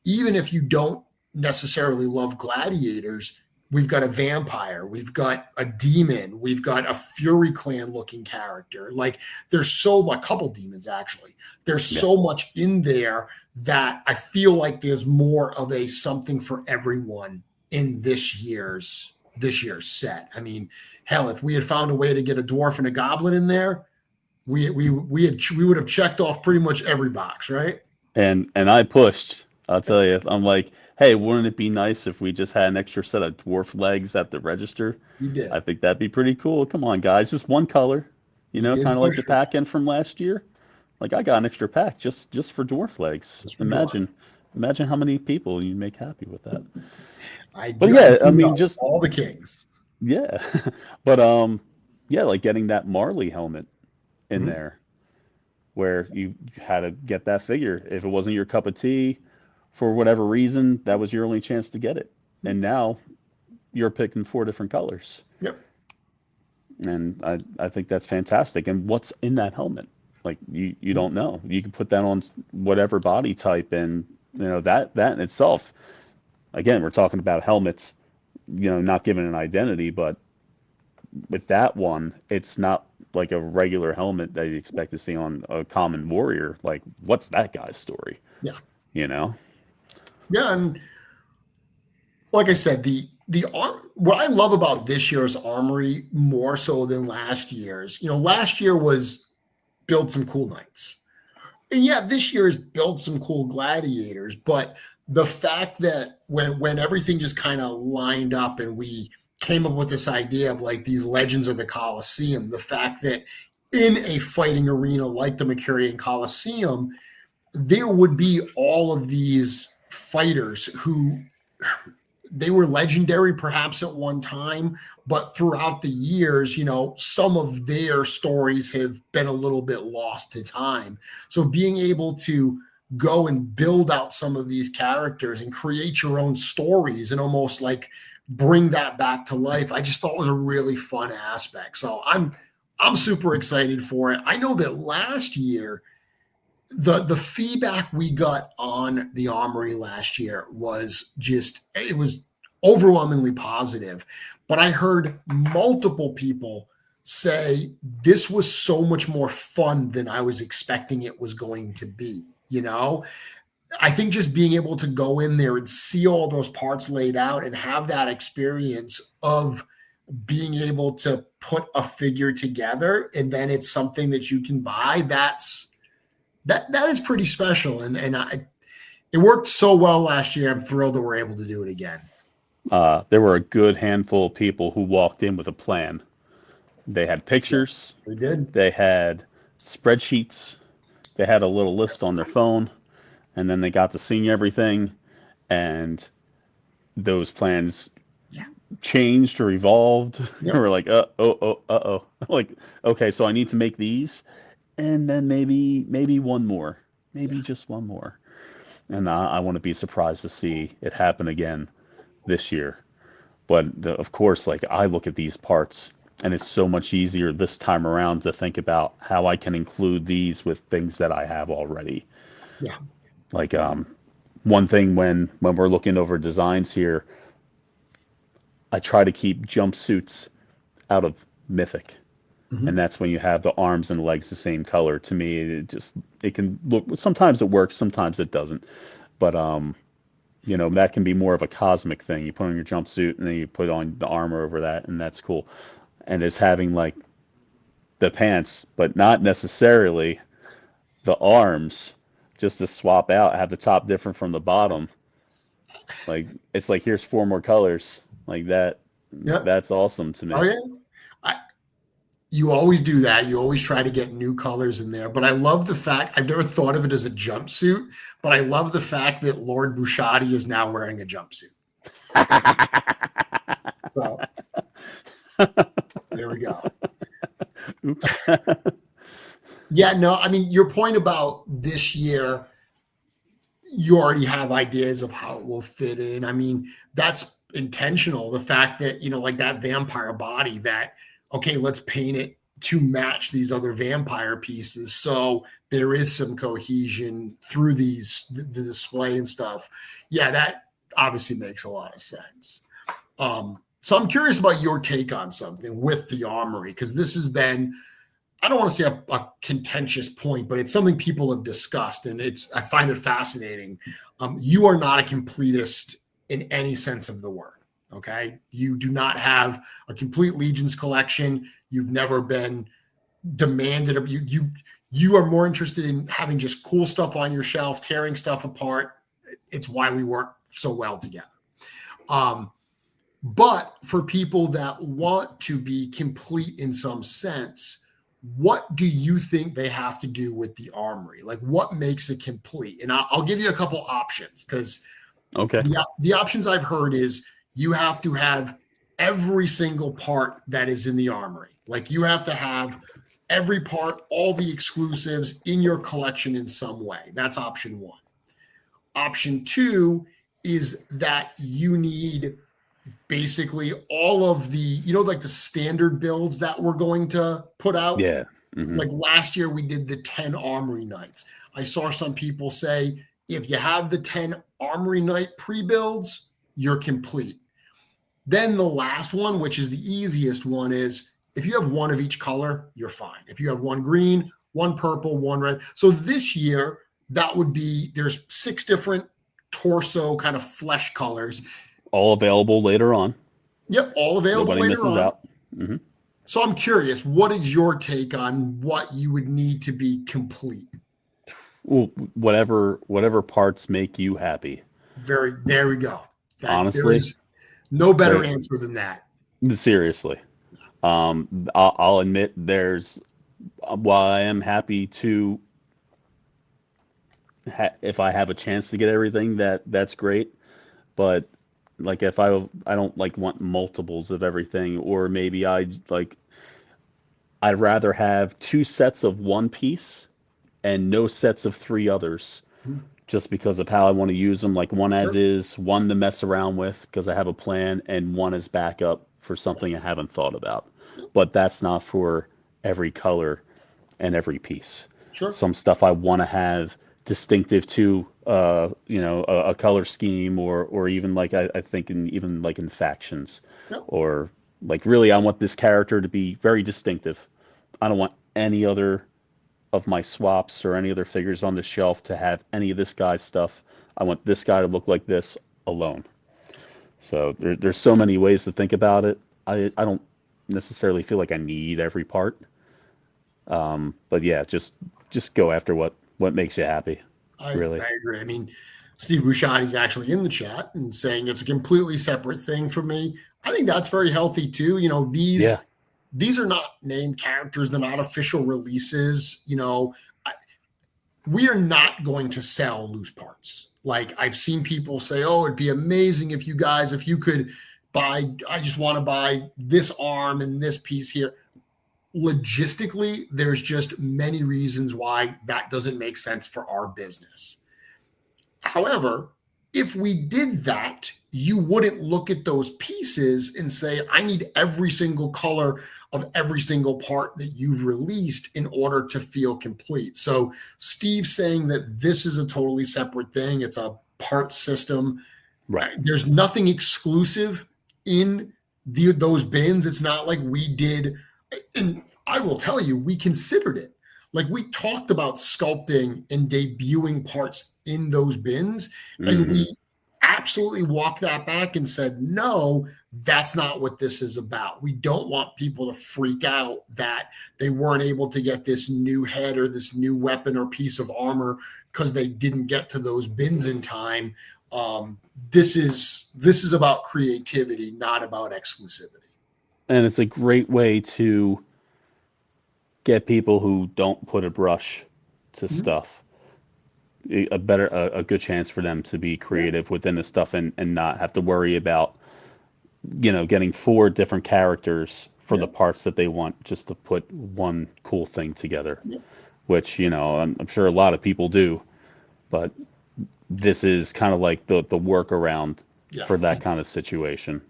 Even if you don't necessarily love gladiators, we've got a vampire, we've got a demon, we've got a Fury Clan looking character. Like, there's a couple demons actually. There's Yeah. so much in there that I feel like there's more of a something for everyone in this year's this year's set. I mean, hell, if we had found a way to get a dwarf and a goblin in there, we would have checked off pretty much every box, right? And I pushed. I'll tell you, I'm like, hey, wouldn't it be nice if we just had an extra set of dwarf legs at the register? You did. I think that'd be pretty cool. Come on, guys, just one color, You did kind of like push the for that. pack in from last year. Like I got an extra pack just for dwarf legs. Just for dwarf. Imagine how many people you make happy with that. I But do, I yeah, do I mean, know just all the kings. yeah, but yeah, like getting that Marley helmet in Mhm. there, where you had to get that figure. If it wasn't your cup of tea, for whatever reason, that was your only chance to get it. And now you're picking four different colors. Yep. And I think that's fantastic. And what's in that helmet? Like you don't know. You can put that on whatever body type, and that in itself. Again, we're talking about helmets, not given an identity, but with that one, it's not like a regular helmet that you expect to see on a common warrior. Like, what's that guy's story? Yeah. You know? Yeah, and like I said, what I love about this year's armory more so than last year's, last year was build some cool knights. And yeah, this year's build some cool gladiators, but the fact that when everything just kind of lined up and we came up with this idea of like these legends of the Colosseum, the fact that in a fighting arena like the Mercurian Colosseum, there would be all of these fighters who they were legendary perhaps at one time, but throughout the years, some of their stories have been a little bit lost to time. So being able to go and build out some of these characters and create your own stories and almost like bring that back to life, I just thought was a really fun aspect. So I'm super excited for it. I know that last year the feedback we got on the armory last year was it was overwhelmingly positive, but I heard multiple people say this was so much more fun than I was expecting it was going to be. I think just being able to go in there and see all those parts laid out and have that experience of being able to put a figure together and then it's something that you can buy, that is pretty special, and it worked so well last year. I'm thrilled that we're able to do it again. There were a good handful of people who walked in with a plan. They had Yeah, pictures, we did. they had spreadsheets, they had a little list on their phone, and then they got to seeing everything, and those plans Yeah. changed or evolved. Yep. We're like, like, okay, so I need to make these, and then maybe one more, maybe Yeah. just one more, and I want to be surprised to see it happen again this year. But of course, like I look at these parts, and it's so much easier this time around to think about how I can include these with things that I have already. Yeah. Like one thing when we're looking over designs here, I try to keep jumpsuits out of Mythic. And Mhm. that's when you have the arms and legs the same color. To me, it can look, sometimes it works, sometimes it doesn't. But that can be more of a cosmic thing. You put on your jumpsuit and then you put on the armor over that, and that's cool. And it's having like the pants, but not necessarily the arms, just to swap out, have the top different from the bottom. Like it's like here's four more colors. Like that. Yeah. That's awesome to Oh me. yeah. I, you always do that. You always try to get new colors in there. But I love the fact I've never thought of it as a jumpsuit, but I love the fact that Lord Bouchatti is now wearing a jumpsuit. So there we go. Oops. Yeah, no, I mean, your point about this year, you already have ideas of how it will fit in. I mean, that's intentional. The fact that, like that vampire body, that, okay, let's paint it to match these other vampire pieces. So there is some cohesion through the display and stuff. Yeah, that obviously makes a lot of sense. So I'm curious about your take on something with the armory, because this has been, I don't want to say a contentious point, but it's something people have discussed, and I find it fascinating. You are not a completist in any sense of the word. Okay. You do not have a complete Legions collection. You've never been demanded of you are more interested in having just cool stuff on your shelf, tearing stuff apart. It's why we work so well together. But for people that want to be complete in some sense, what do you think they have to do with the armory? Like, what makes it complete? And I'll give you a couple options, because Okay. the options I've heard is you have to have every single part that is in the armory. Like, you have to have every part, all the exclusives in your collection in some way. That's option one. Option two is that you need basically all of the, like the standard builds that we're going to put out. Yeah. Mm-hmm. Like last year, we did the 10 Armory Nights. I saw some people say, if you have the 10 Armory Night pre-builds, you're complete. Then the last one, which is the easiest one, is if you have one of each color, you're fine. If you have one green, one purple, one red. So this year, that would be, there's 6 different torso kind of flesh colors. All available later on. Yep, all available Nobody later misses on. out. Mm-hmm. So I'm curious, what is your take on what you would need to be complete? Well, whatever parts make you happy. There we go. Honestly, there is no better answer than that. Seriously. I'll admit while I am happy to if I have a chance to get everything, that's great. But like, if I don't like want multiples of everything, or maybe I'd rather have 2 sets of one piece and no sets of 3 others, just because of how I want to use them. Like, one as is, one to mess around with because I have a plan, and one as backup for something I haven't thought about. But that's not for every color and every piece. Sure. Some stuff I want to have distinctive to a color scheme, or even like I think in factions. Yep. Or like, really, I want this character to be very distinctive. I don't want any other of my swaps or any other figures on the shelf to have any of this guy's stuff. I want this guy to look like this alone. So there's so many ways to think about it. I don't necessarily feel like I need every part. But yeah, just go after what makes you happy. Really. I agree. I mean, Steve Bouchatti's actually in the chat and saying it's a completely separate thing for me. I think that's very healthy too. These are not named characters. They're not official releases. We are not going to sell loose parts. Like, I've seen people say, oh, it'd be amazing if you could buy, I just want to buy this arm and this piece here. Logistically, there's just many reasons why that doesn't make sense for our business. However, if we did that, you wouldn't look at those pieces and say, I need every single color of every single part that you've released in order to feel complete. So Steve's saying that this is a totally separate thing. It's a part system. Right. There's nothing exclusive in those bins. It's not like we did. And I will tell you, we considered it. Like, we talked about sculpting and debuting parts in those bins, and we absolutely walked that back and said, no, that's not what this is about. We don't want people to freak out that they weren't able to get this new head or this new weapon or piece of armor because they didn't get to those bins in time. This is about creativity, not about exclusivity. And it's a great way to get people who don't put a brush to stuff a good chance for them to be creative within the stuff, and not have to worry about getting 4 different characters for the parts that they want, just to put one cool thing together, which I'm sure a lot of people do, but this is kind of like the workaround for that kind of situation.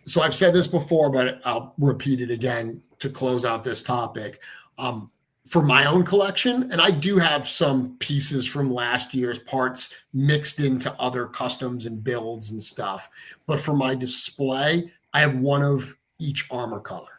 So I've said this before, but I'll repeat it again to close out this topic. For my own collection, and I do have some pieces from last year's parts mixed into other customs and builds and stuff, but for my display, I have one of each armor color.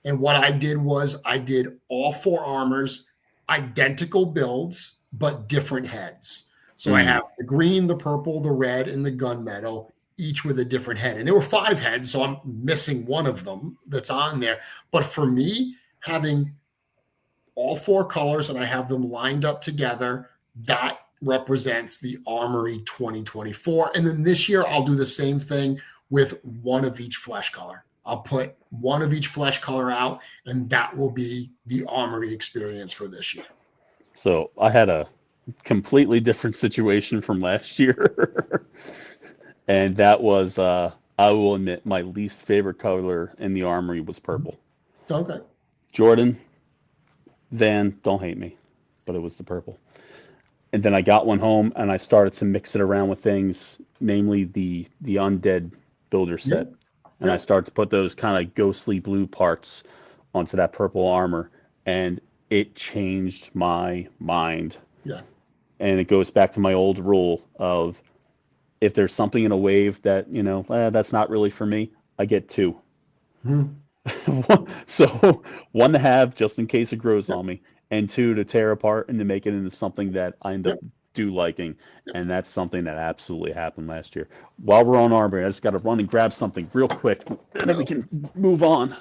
And what I did was I did all 4 armors, identical builds, but different heads. So I have the green, the purple, the red, and the gunmetal each with a different head. And there were 5 heads, so I'm missing one of them that's on there. But for me, having all 4 colors and I have them lined up together, that represents the Armory 2024. And then this year, I'll do the same thing with one of each flesh color. I'll put one of each flesh color out, and that will be the Armory experience for this year. So I had a completely different situation from last year. And that was, I will admit, my least favorite color in the Armory was purple. Okay. Jordan, Van, don't hate me, but it was the purple. And then I got one home and I started to mix it around with things, namely the undead builder set. And I started to put those kind of ghostly blue parts onto that purple armor, and it changed my mind. Yeah. And it goes back to my old rule of, if there's something in a wave that, that's not really for me, I get 2. So 1 to have just in case it grows on me, and 2 to tear apart and to make it into something that I end up liking. And that's something that absolutely happened last year. While we're on Armory, I just got to run and grab something real quick, and then we can move on.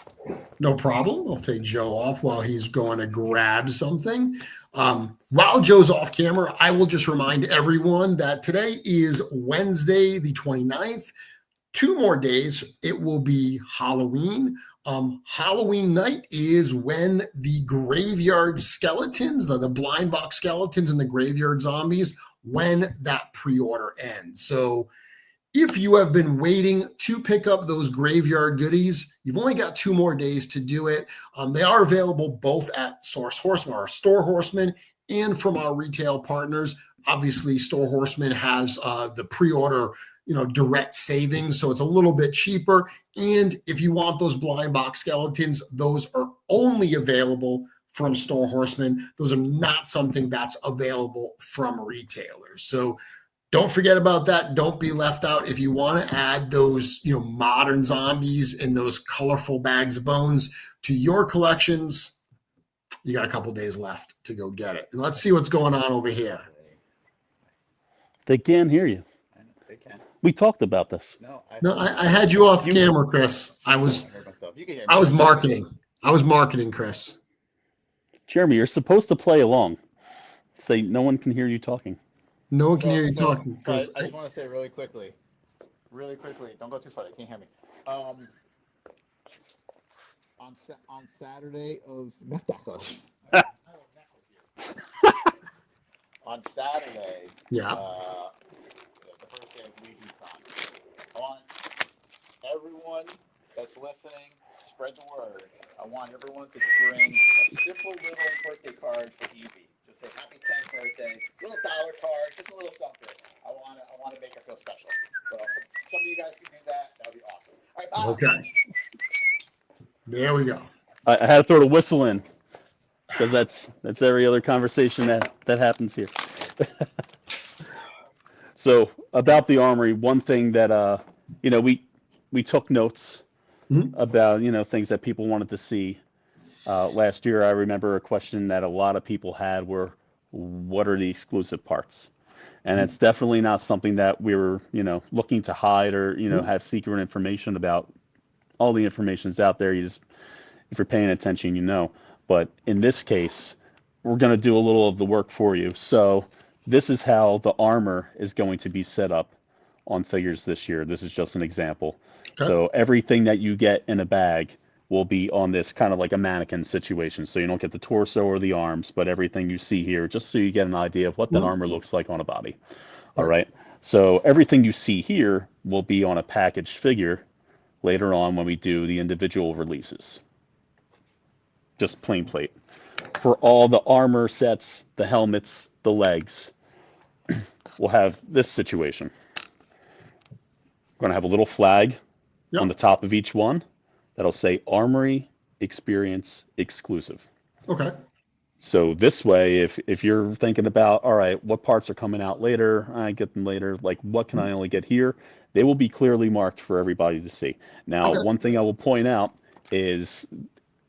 No problem. I'll take Joe off while he's going to grab something. While Joe's off camera, I will just remind everyone that today is Wednesday, the 29th. 2 more days, it will be Halloween. Halloween night is when the graveyard skeletons, the blind box skeletons and the graveyard zombies, when that pre-order ends. So if you have been waiting to pick up those graveyard goodies, you've only got 2 more days to do it. They are available both at Source Horseman, our Store Horseman, and from our retail partners. Obviously, Store Horseman has the pre-order, direct savings, so it's a little bit cheaper. And if you want those blind box skeletons, those are only available from Store Horseman. Those are not something that's available from retailers. So don't forget about that. Don't be left out. If you want to add those, modern zombies and those colorful bags of bones to your collections, you got a couple days left to go get it. And let's see what's going on over here. They can't hear you. They can. We talked about this. No, I had you off camera, Chris. I was marketing. I was marketing, Chris. Jeremy, you're supposed to play along. Say no one can hear you talking. No one can hear you talking. So I just want to say really quickly, don't go too far. They can't hear me. On Saturday of on Saturday, the first day of LegionsCon, I want everyone that's listening, spread the word. I want everyone to bring a simple little birthday card for Evie. Just say happy 10th birthday, little dollar card, just a little something. I want to make her feel special. So if some of you guys can do that, that would be awesome. All right, bye. Okay. There we go. I had to throw the whistle in because that's every other conversation that happens here. So about the Armory, one thing that we took notes about things that people wanted to see. Last year, I remember a question that a lot of people had were, what are the exclusive parts? And it's definitely not something that we were, looking to hide or, have secret information about. All the information's out there. If you're paying attention, But in this case, we're going to do a little of the work for you. So this is how the armor is going to be set up on figures this year. This is just an example. Okay. So everything that you get in a bag will be on this kind of like a mannequin situation. So you don't get the torso or the arms, but everything you see here, just so you get an idea of what that armor looks like on a body. All right. So everything you see here will be on a packaged figure later on when we do the individual releases. Just plain plate. For all the armor sets, the helmets, the legs, we'll have this situation. We're going to have a little flag on the top of each one that'll say Armory Experience Exclusive. Okay. So this way, if you're thinking about, all right, what parts are coming out later, I get them later, like what can I only get here? They will be clearly marked for everybody to see. Now, one thing I will point out is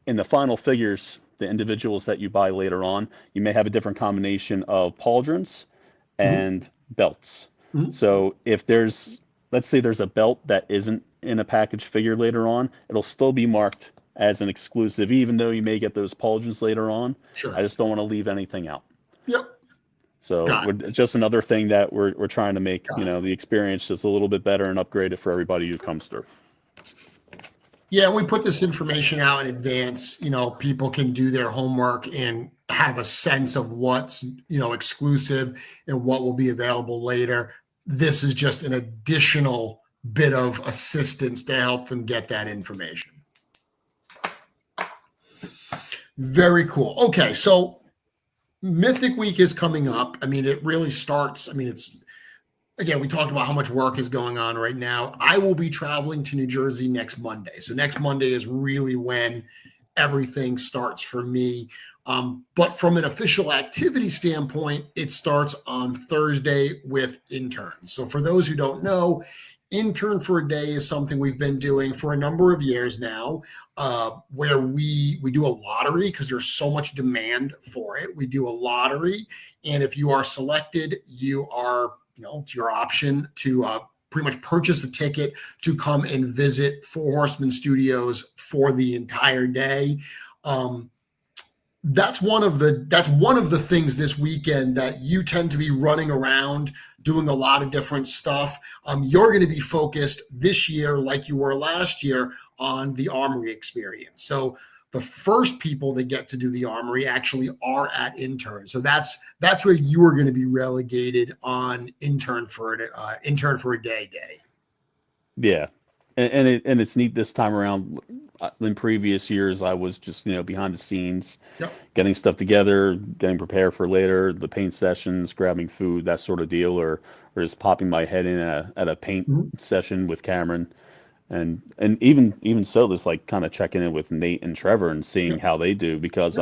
in the final figures, the individuals that you buy later on, you may have a different combination of pauldrons and belts. So if there's let's say there's a belt that isn't in a package figure later on, it'll still be marked as an exclusive, even though you may get those pauldrons later on. Sure. I just don't want to leave anything out. Yep. So just another thing that we're trying to make, the experience just a little bit better and upgrade it for everybody who comes through. Yeah, we put this information out in advance. People can do their homework and have a sense of what's, exclusive and what will be available later. This is just an additional bit of assistance to help them get that information. Very cool. Okay, so Mythic Week is coming up. It really starts. Again, we talked about how much work is going on right now. I will be traveling to New Jersey next Monday. So next Monday is really when everything starts for me. But from an official activity standpoint, it starts on Thursday with interns. So for those who don't know, Intern for a Day is something we've been doing for a number of years now, where we do a lottery because there's so much demand for it. We do a lottery, and if you are selected, you are, it's your option to pretty much purchase a ticket to come and visit Four Horsemen Studios for the entire day. That's one of the things this weekend that you tend to be running around doing a lot of different stuff. You're going to be focused this year, like you were last year, on the armory experience. So the first people that get to do the armory actually are at intern. So that's where you are going to be relegated on intern for a day. Yeah. And it's neat this time around. In previous years, I was just, behind the scenes, getting stuff together, getting prepared for later, the paint sessions, grabbing food, that sort of deal, or just popping my head in at a paint session with Cameron. And even so, just like kind of checking in with Nate and Trevor and seeing how they do, because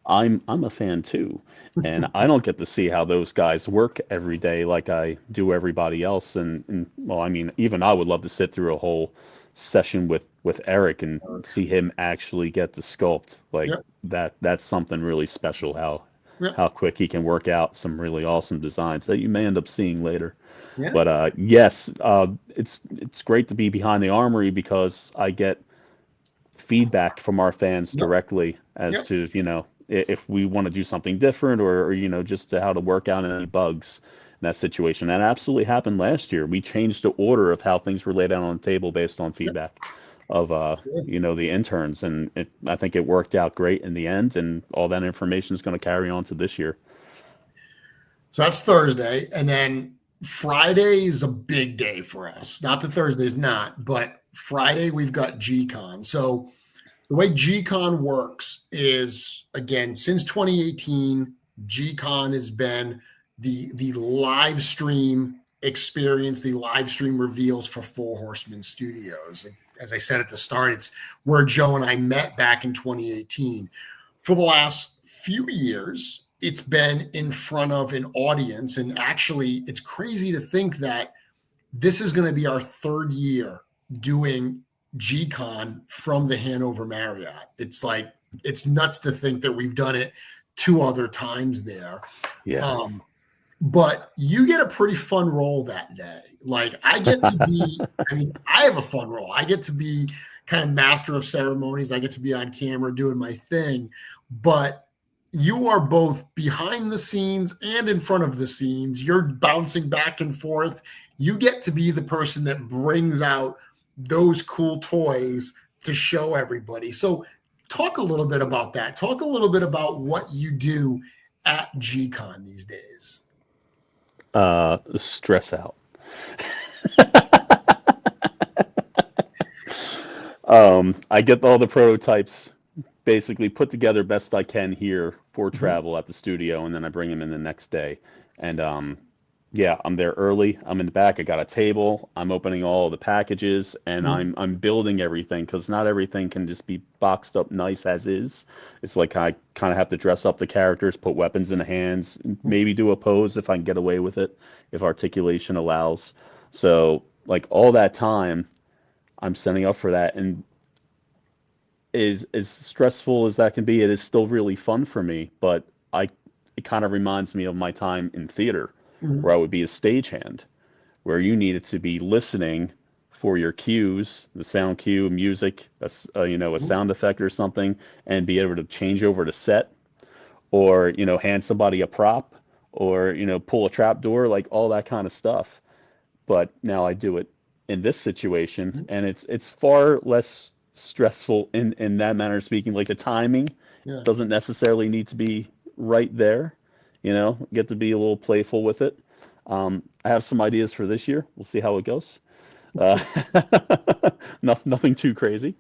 I'm a fan too, and I don't get to see how those guys work every day like I do everybody else. And well, even I would love to sit through a whole session with Eric and see him actually get to sculpt like that. That's something really special. How quick he can work out some really awesome designs that you may end up seeing later. Yeah. But yes, it's great to be behind the armory because I get feedback from our fans directly as to if we want to do something different or just how to work out any bugs in that situation. That absolutely happened last year. We changed the order of how things were laid out on the table based on feedback of the interns, and I think it worked out great in the end, and all that information is going to carry on to this year. So that's Thursday, and then Friday is a big day for us. Not that Thursday's not, but Friday we've got Gcon. So the way Gcon works is, again, since 2018, Gcon has been the live stream experience, the live stream reveals for Four Horsemen Studios. As I said at the start, it's where Joe and I met back in 2018. For the last few years, it's been in front of an audience. And actually, it's crazy to think that this is going to be our third year doing Gcon from the Hanover Marriott. It's nuts to think that we've done it 2 other times there. Yeah. But you get a pretty fun role that day. Like I get to be, I have a fun role. I get to be kind of master of ceremonies. I get to be on camera doing my thing, but you are both behind the scenes and in front of the scenes. You're bouncing back and forth. You get to be the person that brings out those cool toys to show everybody. So talk a little bit about that. Talk a little bit about what you do at Gcon these days. Stress out. I get all the prototypes basically put together best I can here for travel at the studio, and then I bring them in the next day. And I'm there early. I'm in the back. I got a table. I'm opening all the packages, and I'm building everything because not everything can just be boxed up nice as is. It's like I kind of have to dress up the characters, put weapons in the hands, maybe do a pose if I can get away with it, if articulation allows. So like all that time, I'm setting up for that, and is as stressful as that can be, it is still really fun for me. But it kind of reminds me of my time in theater, where I would be a stagehand, where you needed to be listening for your cues, the sound cue, music, a sound effect or something, and be able to change over to set, or hand somebody a prop, or pull a trap door, like all that kind of stuff. But now I do it in this situation, and it's far less stressful in that manner of speaking. Like the timing doesn't necessarily need to be right there. Get to be a little playful with it. I have some ideas for this year. We'll see how it goes. Uh, nothing too crazy.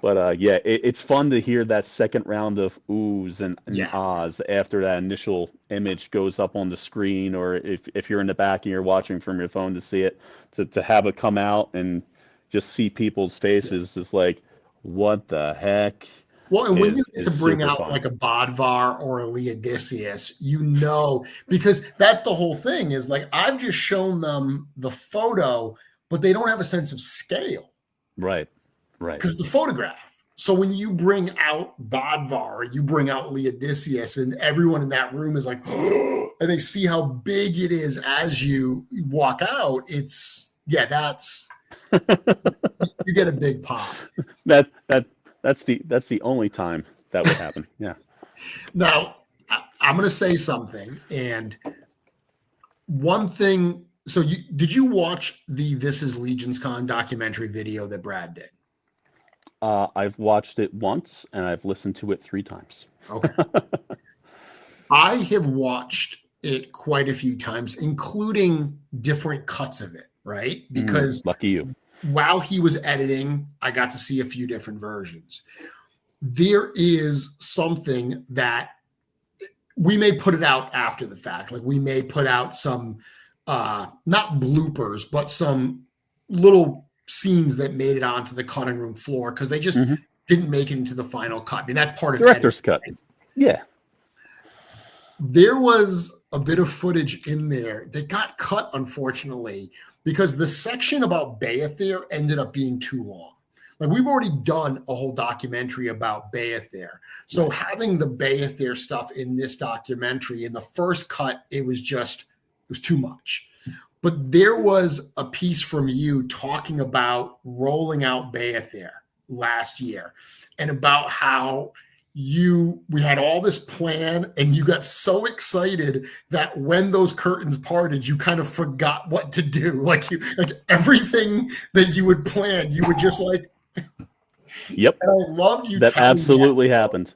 But yeah, it's fun to hear that second round of oohs and ahs after that initial image goes up on the screen, or if you're in the back and you're watching from your phone to see it, to have it come out and just see people's faces, just like, what the heck? Well, and when you get to bring out like a Bodvar or a Leodicius, because that's the whole thing, is like, I've just shown them the photo, but they don't have a sense of scale. Right. Because it's a photograph. So when you bring out Bodvar, you bring out Leodicius, and everyone in that room is like, and they see how big it is as you walk out. That's you get a big pop. That's the only time that would happen. Yeah. Now, I'm going to say something, and one thing. So did you watch the This Is LegionsCon documentary video that Brad did? I've watched it once, and I've listened to it 3 times. Okay. I have watched it quite a few times, including different cuts of it, right? Because lucky you. While he was editing, I got to see a few different versions. There is something that we may put it out after the fact. Like, we may put out some, not bloopers, but some little scenes that made it onto the cutting room floor because they just didn't make it into the final cut. I mean, that's part of director's cut. Yeah. There was a bit of footage in there that got cut, unfortunately, because the section about Beathir ended up being too long. Like, we've already done a whole documentary about Beathir. So having the Beathir stuff in this documentary, in the first cut, it was too much. But there was a piece from you talking about rolling out Beathir last year, and about how we had all this plan, and you got so excited that when those curtains parted, you kind of forgot what to do. Like everything that you would plan, you would just like. Yep. And I loved you. That absolutely happened.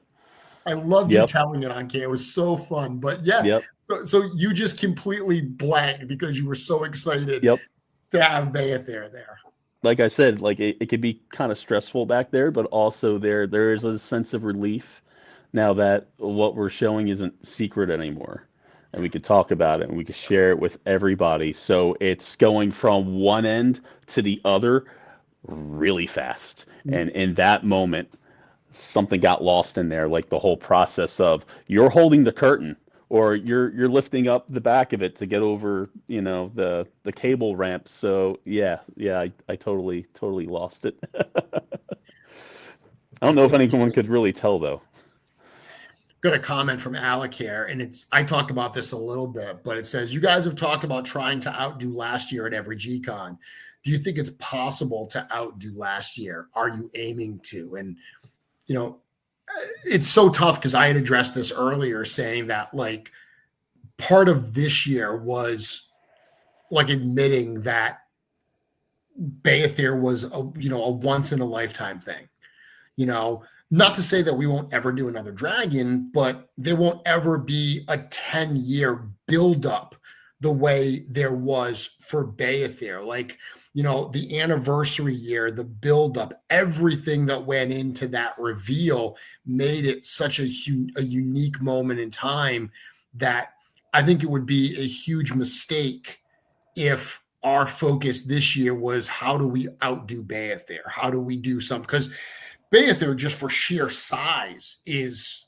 I loved you telling it on camera. It was so fun. But yeah. Yep. So you just completely blanked because you were so excited to have Beathir there. Like I said, like it could be kind of stressful back there, but also there is a sense of relief now that what we're showing isn't secret anymore, and we could talk about it and we could share it with everybody. So it's going from one end to the other really fast, and in that moment, something got lost in there, like the whole process of you're holding the curtain, or you're lifting up the back of it to get over, the cable ramp. So yeah, I totally lost it. I don't know if anyone could really tell though. Got a comment from Alec here, and I talked about this a little bit, but it says, you guys have talked about trying to outdo last year at every Gcon. Do you think it's possible to outdo last year? Are you aiming to? And it's so tough because I had addressed this earlier, saying that like part of this year was like admitting that Beathir was a once in a lifetime thing. Not to say that we won't ever do another dragon, but there won't ever be a 10-year buildup the way there was for Beathir. Like, the anniversary year, the buildup, everything that went into that reveal made it such a unique moment in time that I think it would be a huge mistake if our focus this year was, how do we outdo Beathir? How do we do something? Because Beathir, just for sheer size, is,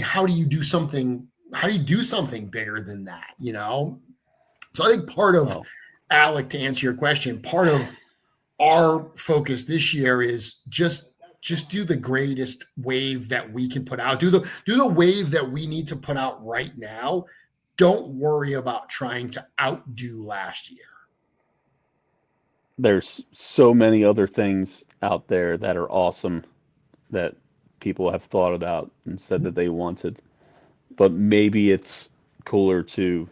how do you do something? How do you do something bigger than that? So I think part of, Alec, to answer your question, part of our focus this year is just do the greatest wave that we can put out. Do the wave that we need to put out right now. Don't worry about trying to outdo last year. there's so many other things out there that are awesome that people have thought about and said that they wanted. But maybe it's cooler to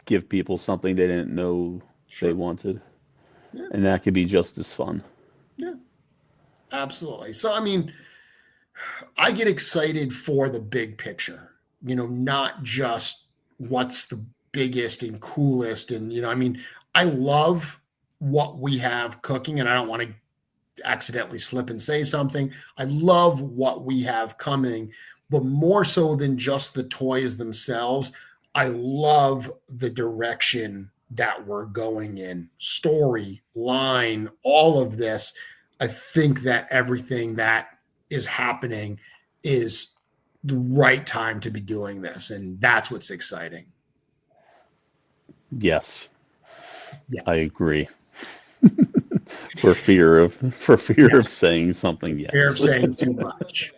give people something they didn't know they Sure. wanted. Yeah. And that could be just as fun. Yeah. Absolutely. So, I mean, I get excited for the big picture, not just what's the biggest and coolest. And, I mean, I love what we have cooking, and I don't want to accidentally slip and say something. I love what we have coming, but more so than just the toys themselves, I love the direction that we're going in, story, line, all of this. I think that everything that is happening is the right time to be doing this, and that's what's exciting. Yes, Yeah. I agree. For fear of Yes. saying something, yes. Fear of saying too much.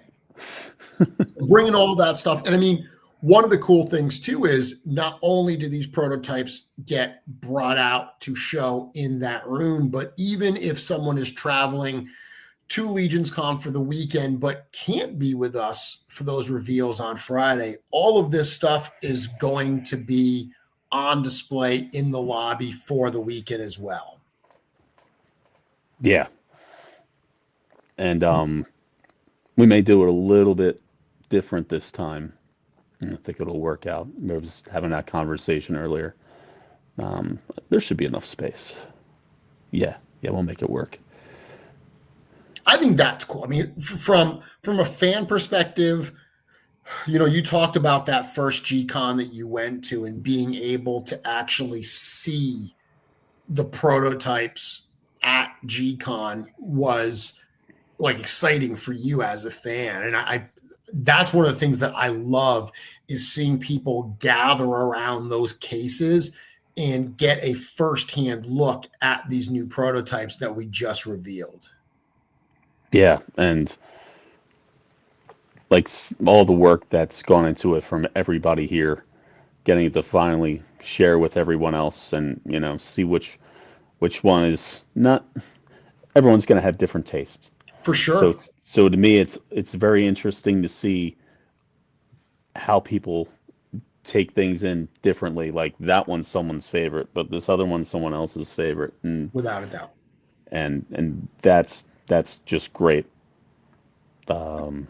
Bringing all that stuff. And I mean, one of the cool things too is not only do these prototypes get brought out to show in that room, but even if someone is traveling to LegionsCon for the weekend but can't be with us for those reveals on Friday, all of this stuff is going to be on display in the lobby for the weekend as well. Yeah. And we may do it a little bit different this time. I think it'll work out. I was having that conversation earlier. There should be enough space. Yeah, we'll make it work. I think that's cool. I mean, from a fan perspective, you talked about that first Gcon that you went to and being able to actually see the prototypes at Gcon was like exciting for you as a fan. And I that's one of the things that I love is seeing people gather around those cases and get a firsthand look at these new prototypes that we just revealed. Yeah, and like all the work that's gone into it from everybody here, getting to finally share with everyone else and, see which one is not. Everyone's going to have different tastes. For sure. So to me, it's very interesting to see how people take things in differently. Like that one's someone's favorite, but this other one's someone else's favorite, and without a doubt. And that's just great. Dang,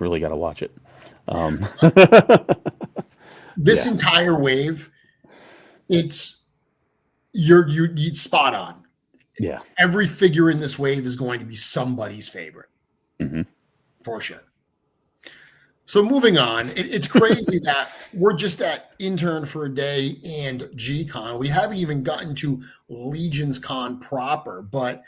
really got to watch it. This entire wave, you're spot on. Yeah. Every figure in this wave is going to be somebody's favorite. Mm-hmm. For sure. So moving on, it's crazy that we're just at Intern for a Day and Gcon. We haven't even gotten to LegionsCon proper, but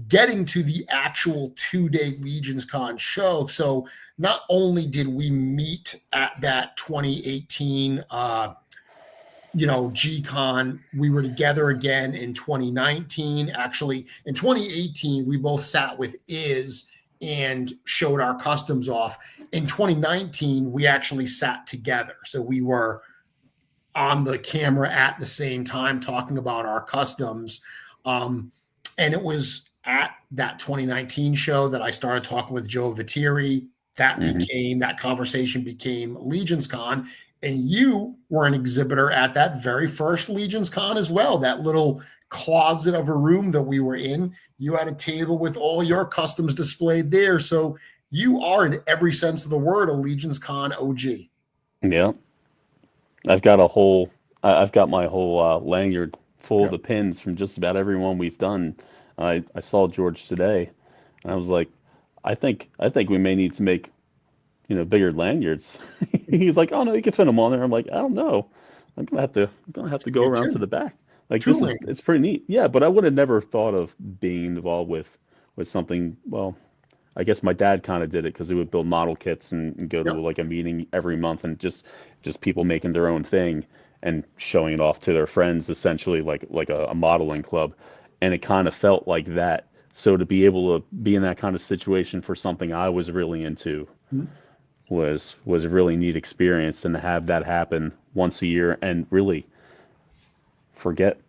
getting to the actual 2-day LegionsCon show. So not only did we meet at that 2018 Gcon, we were together again in 2019. Actually, in 2018, we both sat with Iz and showed our customs off. In 2019, we actually sat together. So we were on the camera at the same time talking about our customs. And it was at that 2019 show that I started talking with Joe Viteri. That conversation became LegionsCon. And you were an exhibitor at that very first LegionsCon as well, that little closet of a room that we were in. You had a table with all your customs displayed there. So you are, in every sense of the word, a LegionsCon OG. Yeah. I've got my whole lanyard full of the pins from just about everyone we've done. I saw George today, and I was like, I think we may need to make bigger lanyards. He's like, oh no, you can fit them on there. I'm like, I don't know. I'm gonna have to go around to the back. Like it's pretty neat. Yeah, but I would have never thought of being involved with something. Well, I guess my dad kind of did it because he would build model kits and go to like a meeting every month and just people making their own thing and showing it off to their friends, essentially like a modeling club. And it kind of felt like that. So to be able to be in that kind of situation for something I was really into was a really neat experience, and to have that happen once a year and really forget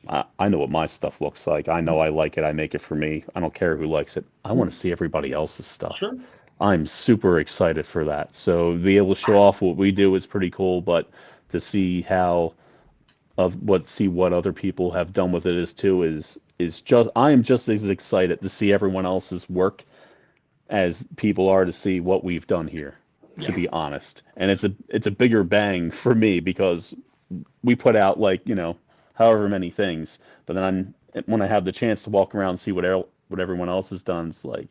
I know what my stuff looks like. I know I like it. I make it for me. I don't care who likes it. I want to see everybody else's stuff. Sure. I'm super excited for that. So to be able to show off what we do is pretty cool, but to see what other people have done with it is just I am just as excited to see everyone else's work as people are to see what we've done here, to Yeah. be honest. And it's a bigger bang for me because we put out like, however many things, but then when I have the chance to walk around and see what everyone else has done, it's like,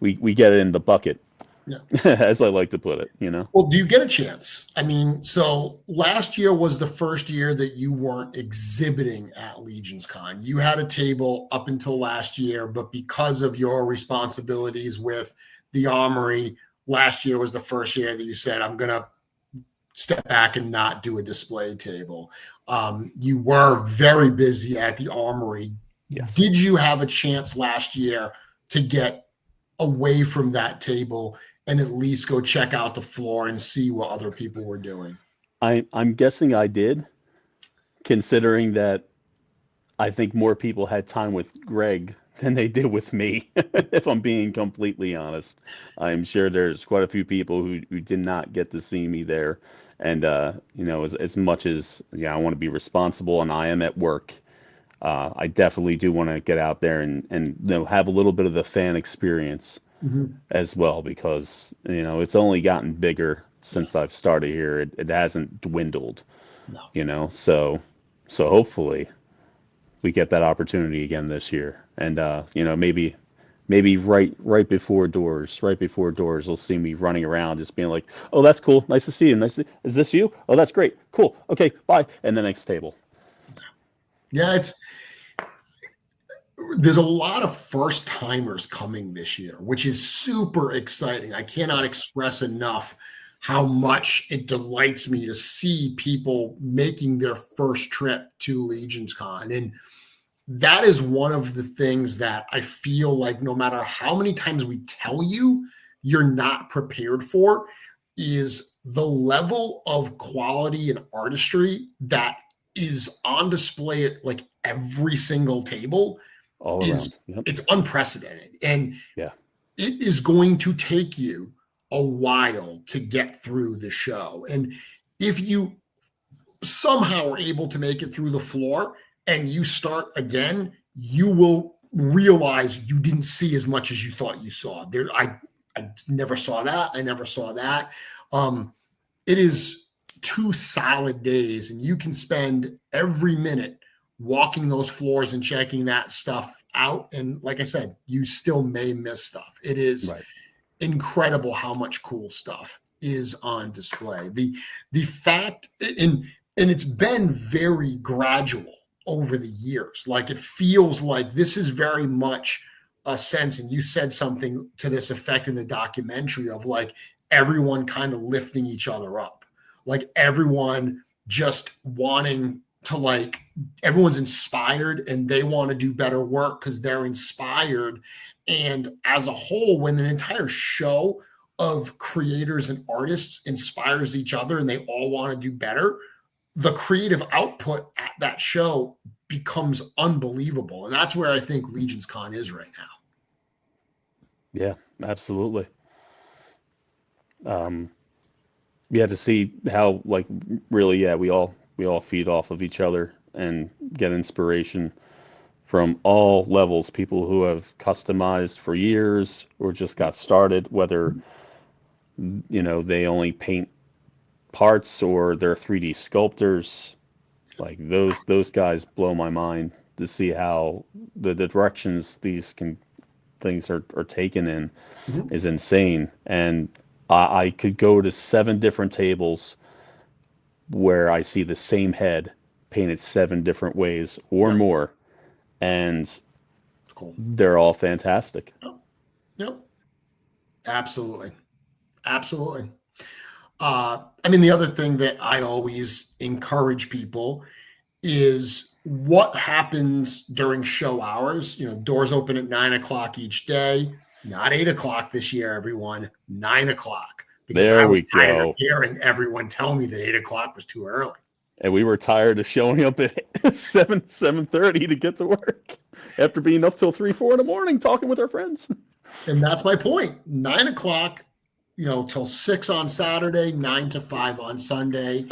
we get it in the bucket, Yeah. as I like to put it. Well, do you get a chance? I mean, so last year was the first year that you weren't exhibiting at LegionsCon. You had a table up until last year, but because of your responsibilities with the armory, last year was the first year that you said, I'm going to step back and not do a display table. You were very busy at the armory. Yes. Did you have a chance last year to get away from that table and at least go check out the floor and see what other people were doing? I'm guessing I did, considering that I think more people had time with Greg than they did with me, if I'm being completely honest. I'm sure there's quite a few people who did not get to see me there. And, as much as, I want to be responsible and I am at work, I definitely do want to get out there and have a little bit of the fan experience as well, because, it's only gotten bigger since I've started here. It hasn't dwindled, No. so hopefully we get that opportunity again this year. And maybe right before doors, they'll see me running around just being like, "Oh, that's cool. Nice to see you. Is this you? Oh, that's great. Cool. Okay, bye." And the next table. Yeah, there's a lot of first timers coming this year, which is super exciting. I cannot express enough how much it delights me to see people making their first trip to LegionsCon. And that is one of the things that I feel like no matter how many times we tell you you're not prepared for, is the level of quality and artistry that is on display at like every single table All around. Yep. it's unprecedented. And Yeah. it is going to take you a while to get through the show. And if you somehow are able to make it through the floor and you start again, you will realize you didn't see as much as you thought you saw. I never saw that. I never saw that. It is 2 solid days, and you can spend every minute walking those floors and checking that stuff out. And like I said, you still may miss stuff. It is incredible how much cool stuff is on display. The fact, and it's been very gradual over the years. Like it feels like this is very much a sense, and you said something to this effect in the documentary of like everyone kind of lifting each other up, like everyone just wanting to like everyone's inspired and they want to do better work because they're inspired. And as a whole, when an entire show of creators and artists inspires each other and they all want to do better, the creative output at that show becomes unbelievable. And that's where I think LegionsCon is right now. Yeah, absolutely. To see how like really, we all feed off of each other and get inspiration from all levels. People who have customized for years or just got started, whether they only paint parts or they're 3D sculptors. Like those guys blow my mind to see how the directions things are taken in is insane. And I could go to 7 different tables where I see the same head painted 7 different ways or more, and cool. They're all fantastic. Yep. Absolutely. Absolutely. The other thing that I always encourage people is what happens during show hours. Doors open at 9:00 each day, not 8:00 this year, everyone, 9:00. Because there I was we tired go. of hearing everyone tell me that 8:00 was too early. And we were tired of showing up at 7:30 to get to work after being up till 3, 4 in the morning talking with our friends. And that's my point. 9 o'clock, till 6 on Saturday, 9 to 5 on Sunday.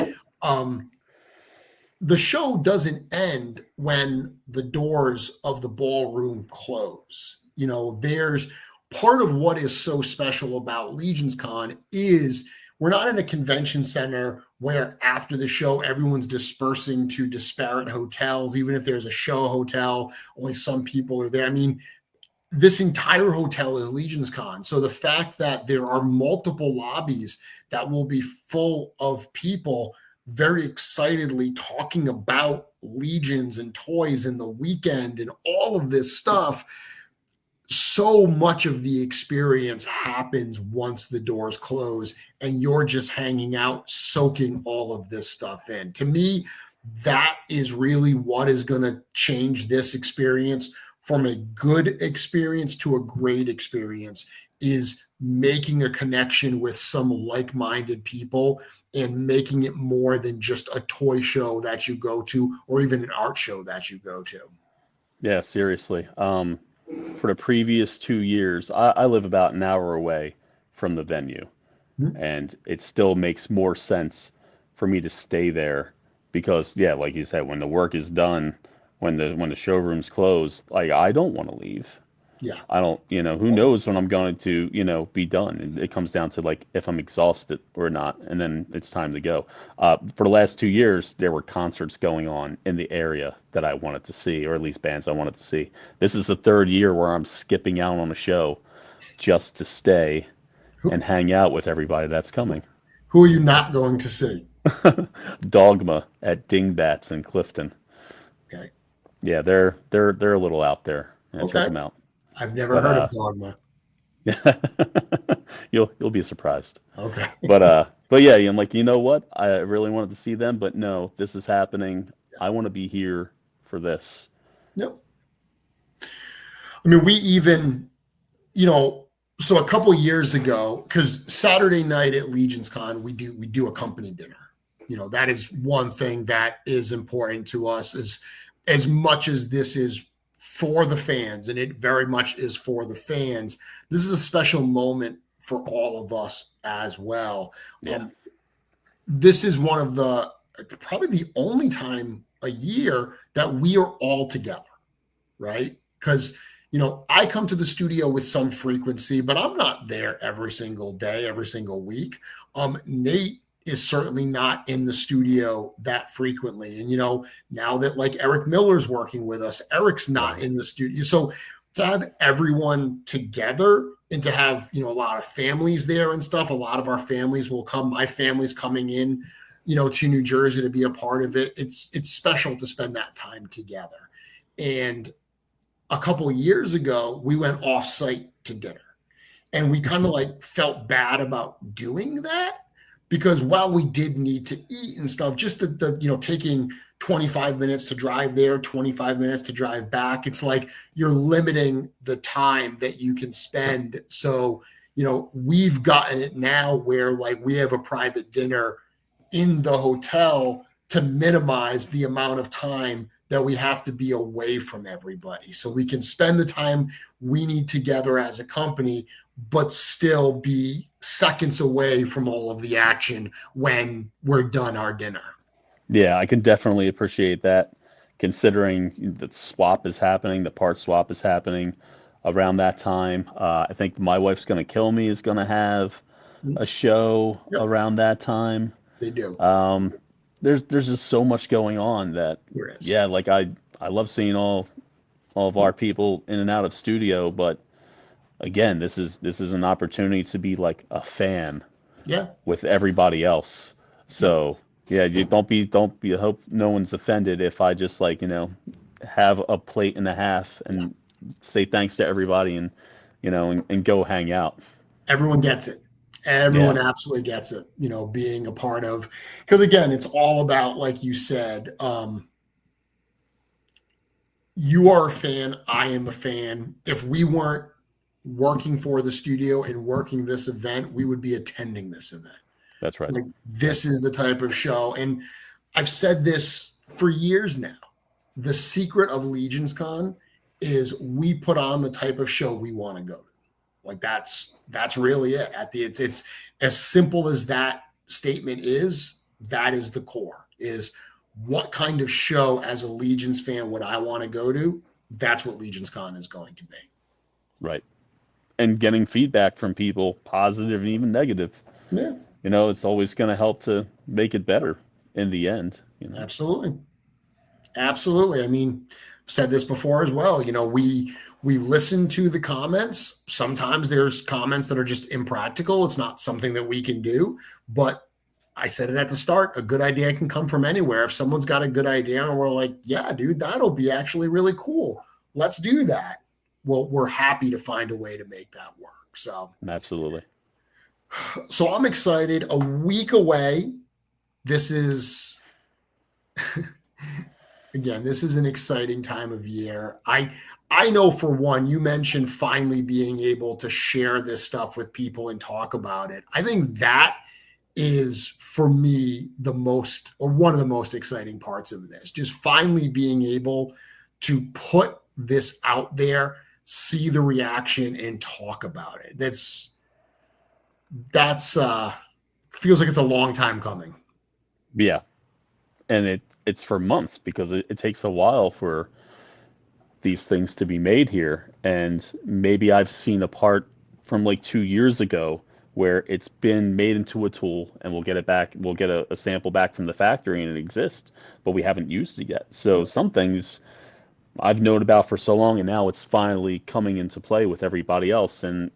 The show doesn't end when the doors of the ballroom close. There's part of what is so special about LegionsCon is we're not in a convention center where after the show, everyone's dispersing to disparate hotels. Even if there's a show hotel, only some people are there. I mean, this entire hotel is LegionsCon. So the fact that there are multiple lobbies that will be full of people very excitedly talking about Legions and toys and the weekend and all of this stuff, so much of the experience happens once the doors close and you're just hanging out, soaking all of this stuff in. To me, that is really what is going to change this experience from a good experience to a great experience, is making a connection with some like-minded people and making it more than just a toy show that you go to or even an art show that you go to. Yeah, seriously. For the previous 2 years, I live about an hour away from the venue, and it still makes more sense for me to stay there because, yeah, like you said, when the work is done, when the showroom's closed, like I don't want to leave. Yeah. I don't, who knows when I'm going to, be done. And it comes down to like if I'm exhausted or not, and then it's time to go. For the last 2 years, there were concerts going on in the area that I wanted to see, or at least bands I wanted to see. This is the third year where I'm skipping out on a show just to stay and hang out with everybody that's coming. Who are you not going to see? Dogma at Dingbats in Clifton. Okay. Yeah, they're a little out there. Yeah, Okay. check them out. I've never heard of Dogma. You'll be surprised. Okay. But yeah, I'm like, you know what? I really wanted to see them, but no, this is happening. I want to be here for this. Yep. I mean, we even, so a couple of years ago, because Saturday night at LegionsCon, we do a company dinner. That is one thing that is important to us, is as much as this is for the fans, and it very much is for the fans, this is a special moment for all of us as well. Yeah. This is one of probably the only time a year that we are all together, right? Because, I come to the studio with some frequency, but I'm not there every single day, every single week. Nate is certainly not in the studio that frequently. And, now that like Eric Miller's working with us, Eric's not in the studio. So to have everyone together and to have, a lot of families there and stuff, a lot of our families will come. My family's coming in, to New Jersey to be a part of it. It's special to spend that time together. And a couple of years ago, we went off-site to dinner, and we kind of like felt bad about doing that, because while we did need to eat and stuff, just the taking 25 minutes to drive there, 25 minutes to drive back, it's like you're limiting the time that you can spend. So, we've gotten it now where like we have a private dinner in the hotel to minimize the amount of time that we have to be away from everybody. So we can spend the time we need together as a company, but still be seconds away from all of the action when we're done our dinner. Yeah, I can definitely appreciate that, considering the swap is happening, the part swap is happening around that time. I think My Wife's Gonna Kill Me is going to have a show around that time. They do. There's just so much going on that, yeah, like I love seeing all of our people in and out of studio, but again, this is an opportunity to be like a fan with everybody else. So yeah, you don't be I hope no one's offended if I just like, have a plate and a half and say thanks to everybody and and go hang out. Everyone gets it. Everyone absolutely gets it, being a part of, because again, it's all about, like you said, you are a fan, I am a fan. If we weren't working for the studio and working this event, we would be attending this event. That's right. Like, this is the type of show. And I've said this for years now. The secret of LegionsCon is we put on the type of show we want to go to. Like that's really it. It's as simple as that statement is. That is the core. Is what kind of show as a Legions fan would I want to go to? That's what LegionsCon is going to be. Right. And getting feedback from people, positive and even negative. Yeah. It's always going to help to make it better in the end. Absolutely. Absolutely. I mean, I've said this before as well. We listen to the comments. Sometimes there's comments that are just impractical. It's not something that we can do. But I said it at the start, a good idea can come from anywhere. If someone's got a good idea and we're like, yeah, dude, that'll be actually really cool. Let's do that. Well, we're happy to find a way to make that work. So absolutely. So I'm excited. A week away. This is again, this is an exciting time of year. I know for one, you mentioned finally being able to share this stuff with people and talk about it. I think that is for me one of the most exciting parts of this. Just finally being able to put this out there, see the reaction, and talk about it. That's feels like it's a long time coming. Yeah. And it's for months because it takes a while for these things to be made here. And maybe I've seen a part from like 2 years ago where it's been made into a tool and we'll get it back. We'll get a sample back from the factory and it exists, but we haven't used it yet. So some things I've known about for so long and now it's finally coming into play with everybody else. And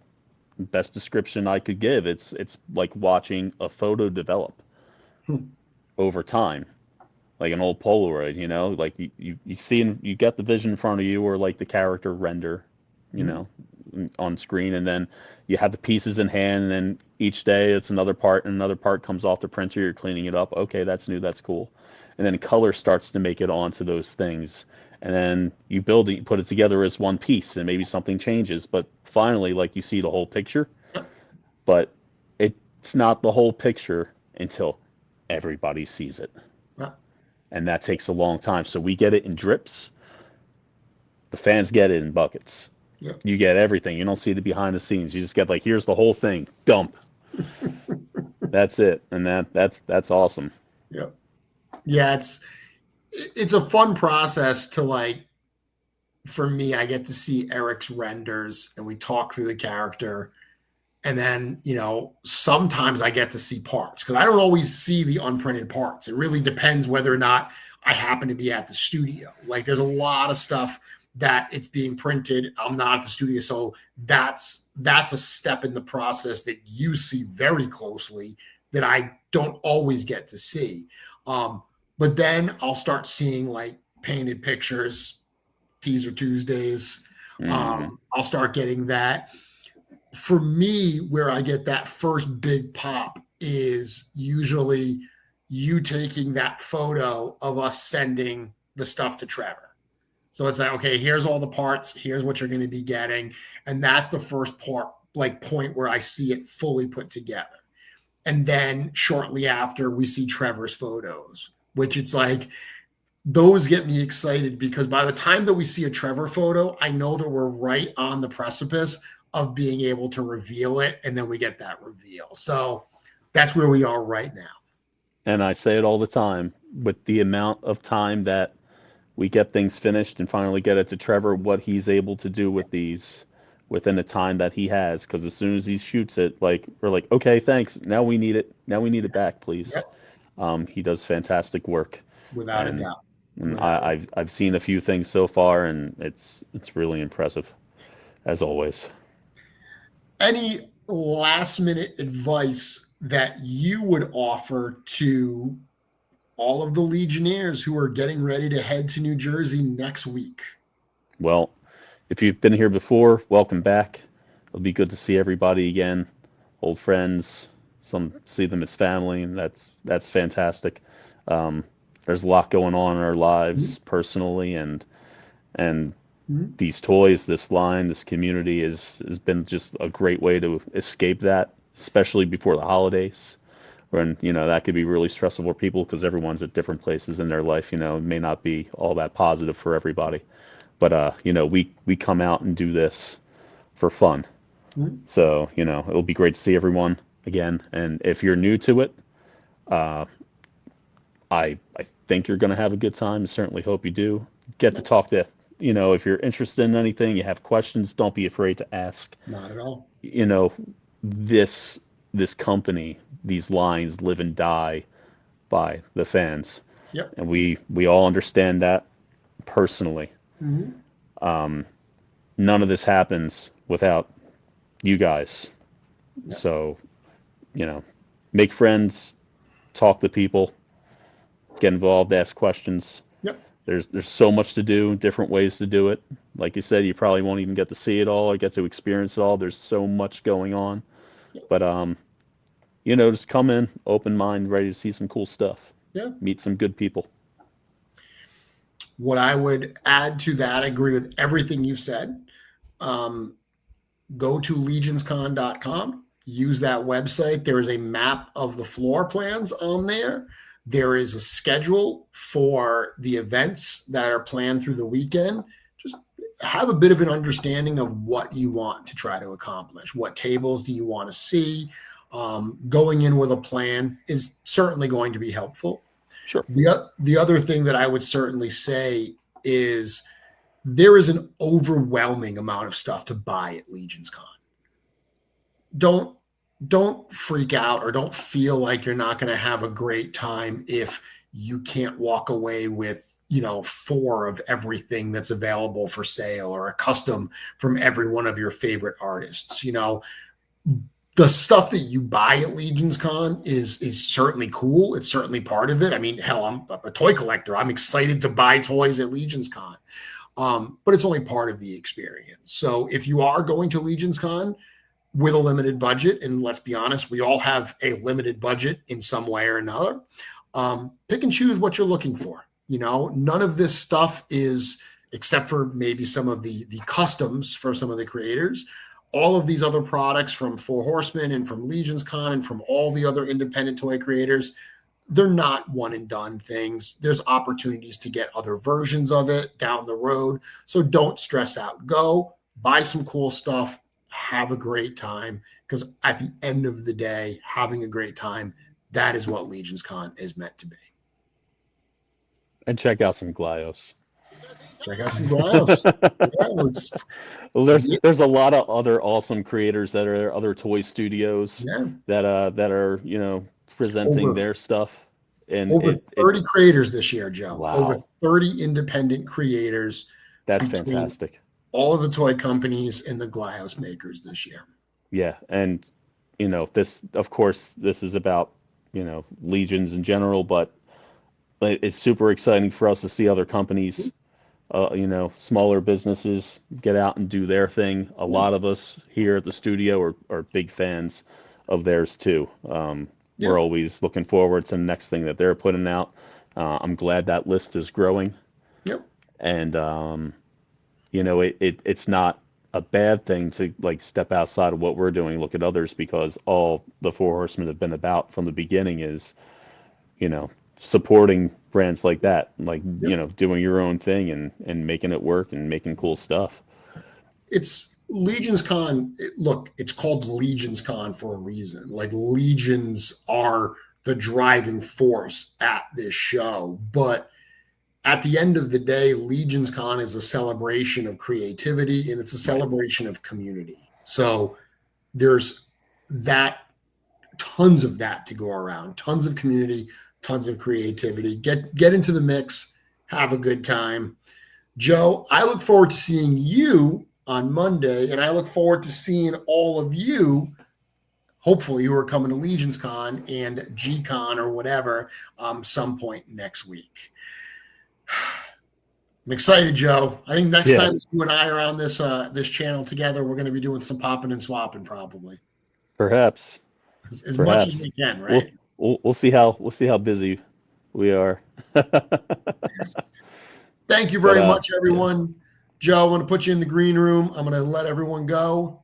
best description I could give, it's like watching a photo develop over time, like an old Polaroid, like you see and you get the vision in front of you, or like the character render, on screen, and then you have the pieces in hand, and then each day it's another part, and another part comes off the printer, you're cleaning it up, okay, that's new, that's cool, and then color starts to make it onto those things, and then you build it, you put it together as one piece, and maybe something changes, but finally, like, you see the whole picture, but it's not the whole picture until everybody sees it. And that takes a long time. So we get it in drips. The fans get it in buckets. Yep. You get everything. You don't see the behind the scenes. You just get like, here's the whole thing. Dump. That's it. And that's awesome. Yep. Yeah, it's a fun process to, like, for me, I get to see Eric's renders and we talk through the character. And then, sometimes I get to see parts because I don't always see the unprinted parts. It really depends whether or not I happen to be at the studio. Like, there's a lot of stuff that it's being printed. I'm not at the studio. So that's a step in the process that you see very closely that I don't always get to see. But then I'll start seeing like painted pictures, Teaser Tuesdays. I'll start getting that. For me, where I get that first big pop is usually you taking that photo of us sending the stuff to Trevor. So it's like, okay, here's all the parts. Here's what you're going to be getting. And that's the first point where I see it fully put together. And then shortly after, we see Trevor's photos, which it's like, those get me excited because by the time that we see a Trevor photo, I know that we're right on the precipice of being able to reveal it, and then we get that reveal. So that's where we are right now. And I say it all the time, with the amount of time that we get things finished and finally get it to Trevor, what he's able to do with these within the time that he has, because as soon as he shoots it, like, we're like, okay, thanks, now we need it back, please. Yep. He does fantastic work. Without a doubt. And I've seen a few things so far, and it's really impressive, as always. Any last minute advice that you would offer to all of the Legionnaires who are getting ready to head to New Jersey next week? Well, if you've been here before, welcome back. It'll be good to see everybody again, old friends. Some see them as family, and that's fantastic. There's a lot going on in our lives personally, and these toys, this line, this community has been just a great way to escape that, especially before the holidays. when, that could be really stressful for people because everyone's at different places in their life. It may not be all that positive for everybody. But, we come out and do this for fun. Mhm. So, it'll be great to see everyone again. And if you're new to it, I think you're going to have a good time. I certainly hope you do. Get to talk to, if you're interested in anything, you have questions, don't be afraid to ask. Not at all. This company, these lines live and die by the fans. Yep. And we all understand that personally. Mm-hmm. None of this happens without you guys. Yep. So, make friends, talk to people, get involved, ask questions. Yep. There's so much to do, different ways to do it. Like you said, you probably won't even get to see it all or get to experience it all. There's so much going on. Yep. But just come in, open mind, ready to see some cool stuff. Yeah. Meet some good people. What I would add to that, I agree with everything you've said. Go to LegionsCon.com, use that website. There is a map of the floor plans on there. There is a schedule for the events that are planned through the weekend. Just have a bit of an understanding of what you want to try to accomplish. What tables do you want to see? Going in with a plan is certainly going to be helpful. Sure. The other thing that I would certainly say is there is an overwhelming amount of stuff to buy at LegionsCon. Don't freak out or don't feel like you're not going to have a great time if you can't walk away with, 4 of everything that's available for sale or a custom from every one of your favorite artists. The stuff that you buy at LegionsCon is certainly cool. It's certainly part of it. I mean, hell, I'm a toy collector. I'm excited to buy toys at LegionsCon. But it's only part of the experience. So if you are going to LegionsCon with a limited budget, and let's be honest, we all have a limited budget in some way or another, pick and choose what you're looking for. None of this stuff is, except for maybe some of the customs for some of the creators, all of these other products from Four Horsemen and from LegionsCon and from all the other independent toy creators, they're not one and done things. There's opportunities to get other versions of it down the road. So don't stress out. Go buy some cool stuff, have a great time, because at the end of the day, having a great time, that is what LegionsCon is meant to be. And check out some Glyos. Check out some Glyos. Well, there's a lot of other awesome creators that are other toy studios that are presenting their stuff. And over 30 creators this year, Joe. Wow. Over 30 independent creators. That's fantastic. All of the toy companies and the Glyos makers this year. Yeah, and this, of course, this is about Legions in general, but it's super exciting for us to see other companies, smaller businesses get out and do their thing. A lot of us here at the studio are big fans of theirs too. We're always looking forward to the next thing that they're putting out. I'm glad that list is growing. Yep. And it's not a bad thing to step outside of what we're doing, look at others, because all the Four Horsemen have been about from the beginning is, supporting brands like that, doing your own thing and making it work and making cool stuff. It's LegionsCon. Look, it's called LegionsCon for a reason. Legions are the driving force at this show, but at the end of the day, LegionsCon is a celebration of creativity and it's a celebration of community. So there's tons of that to go around, tons of community, tons of creativity. Get into the mix, have a good time. Joe, I look forward to seeing you on Monday, and I look forward to seeing all of you, hopefully, who are coming to LegionsCon and Gcon or whatever, some point next week. I'm excited, Joe. I think next time you and I are on this channel together, we're going to be doing some popping and swapping, probably. Perhaps. As much as we can, right? We'll see how busy we are. Thank you very much, everyone. Joe, I want to put you in the green room. I'm going to let everyone go.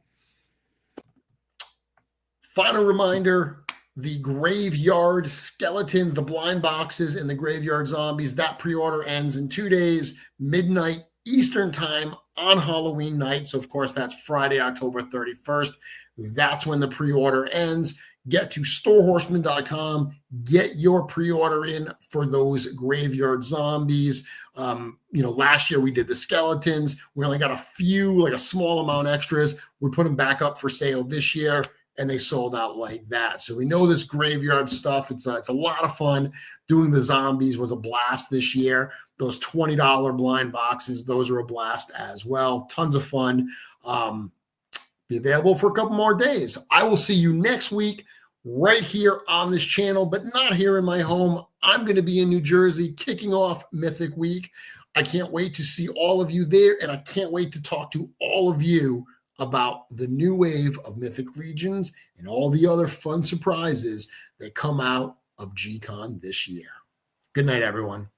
Final reminder, the graveyard skeletons, the blind boxes, and the graveyard zombies. That pre-order ends in 2 days, midnight Eastern time on Halloween night. So, of course, that's Friday, October 31st. That's when the pre-order ends. Get to storehorseman.com. Get your pre-order in for those graveyard zombies. Last year we did the skeletons. We only got a few, like a small amount extras. We put them back up for sale this year, and they sold out like that. So we know this graveyard stuff. It's a lot of fun. Doing the zombies was a blast this year. Those $20 blind boxes, those were a blast as well. Tons of fun. Be available for a couple more days. I will see you next week right here on this channel, but not here in my home. I'm going to be in New Jersey kicking off Mythic Week. I can't wait to see all of you there, and I can't wait to talk to all of you about the new wave of Mythic Legions and all the other fun surprises that come out of Gcon this year. Good night, everyone.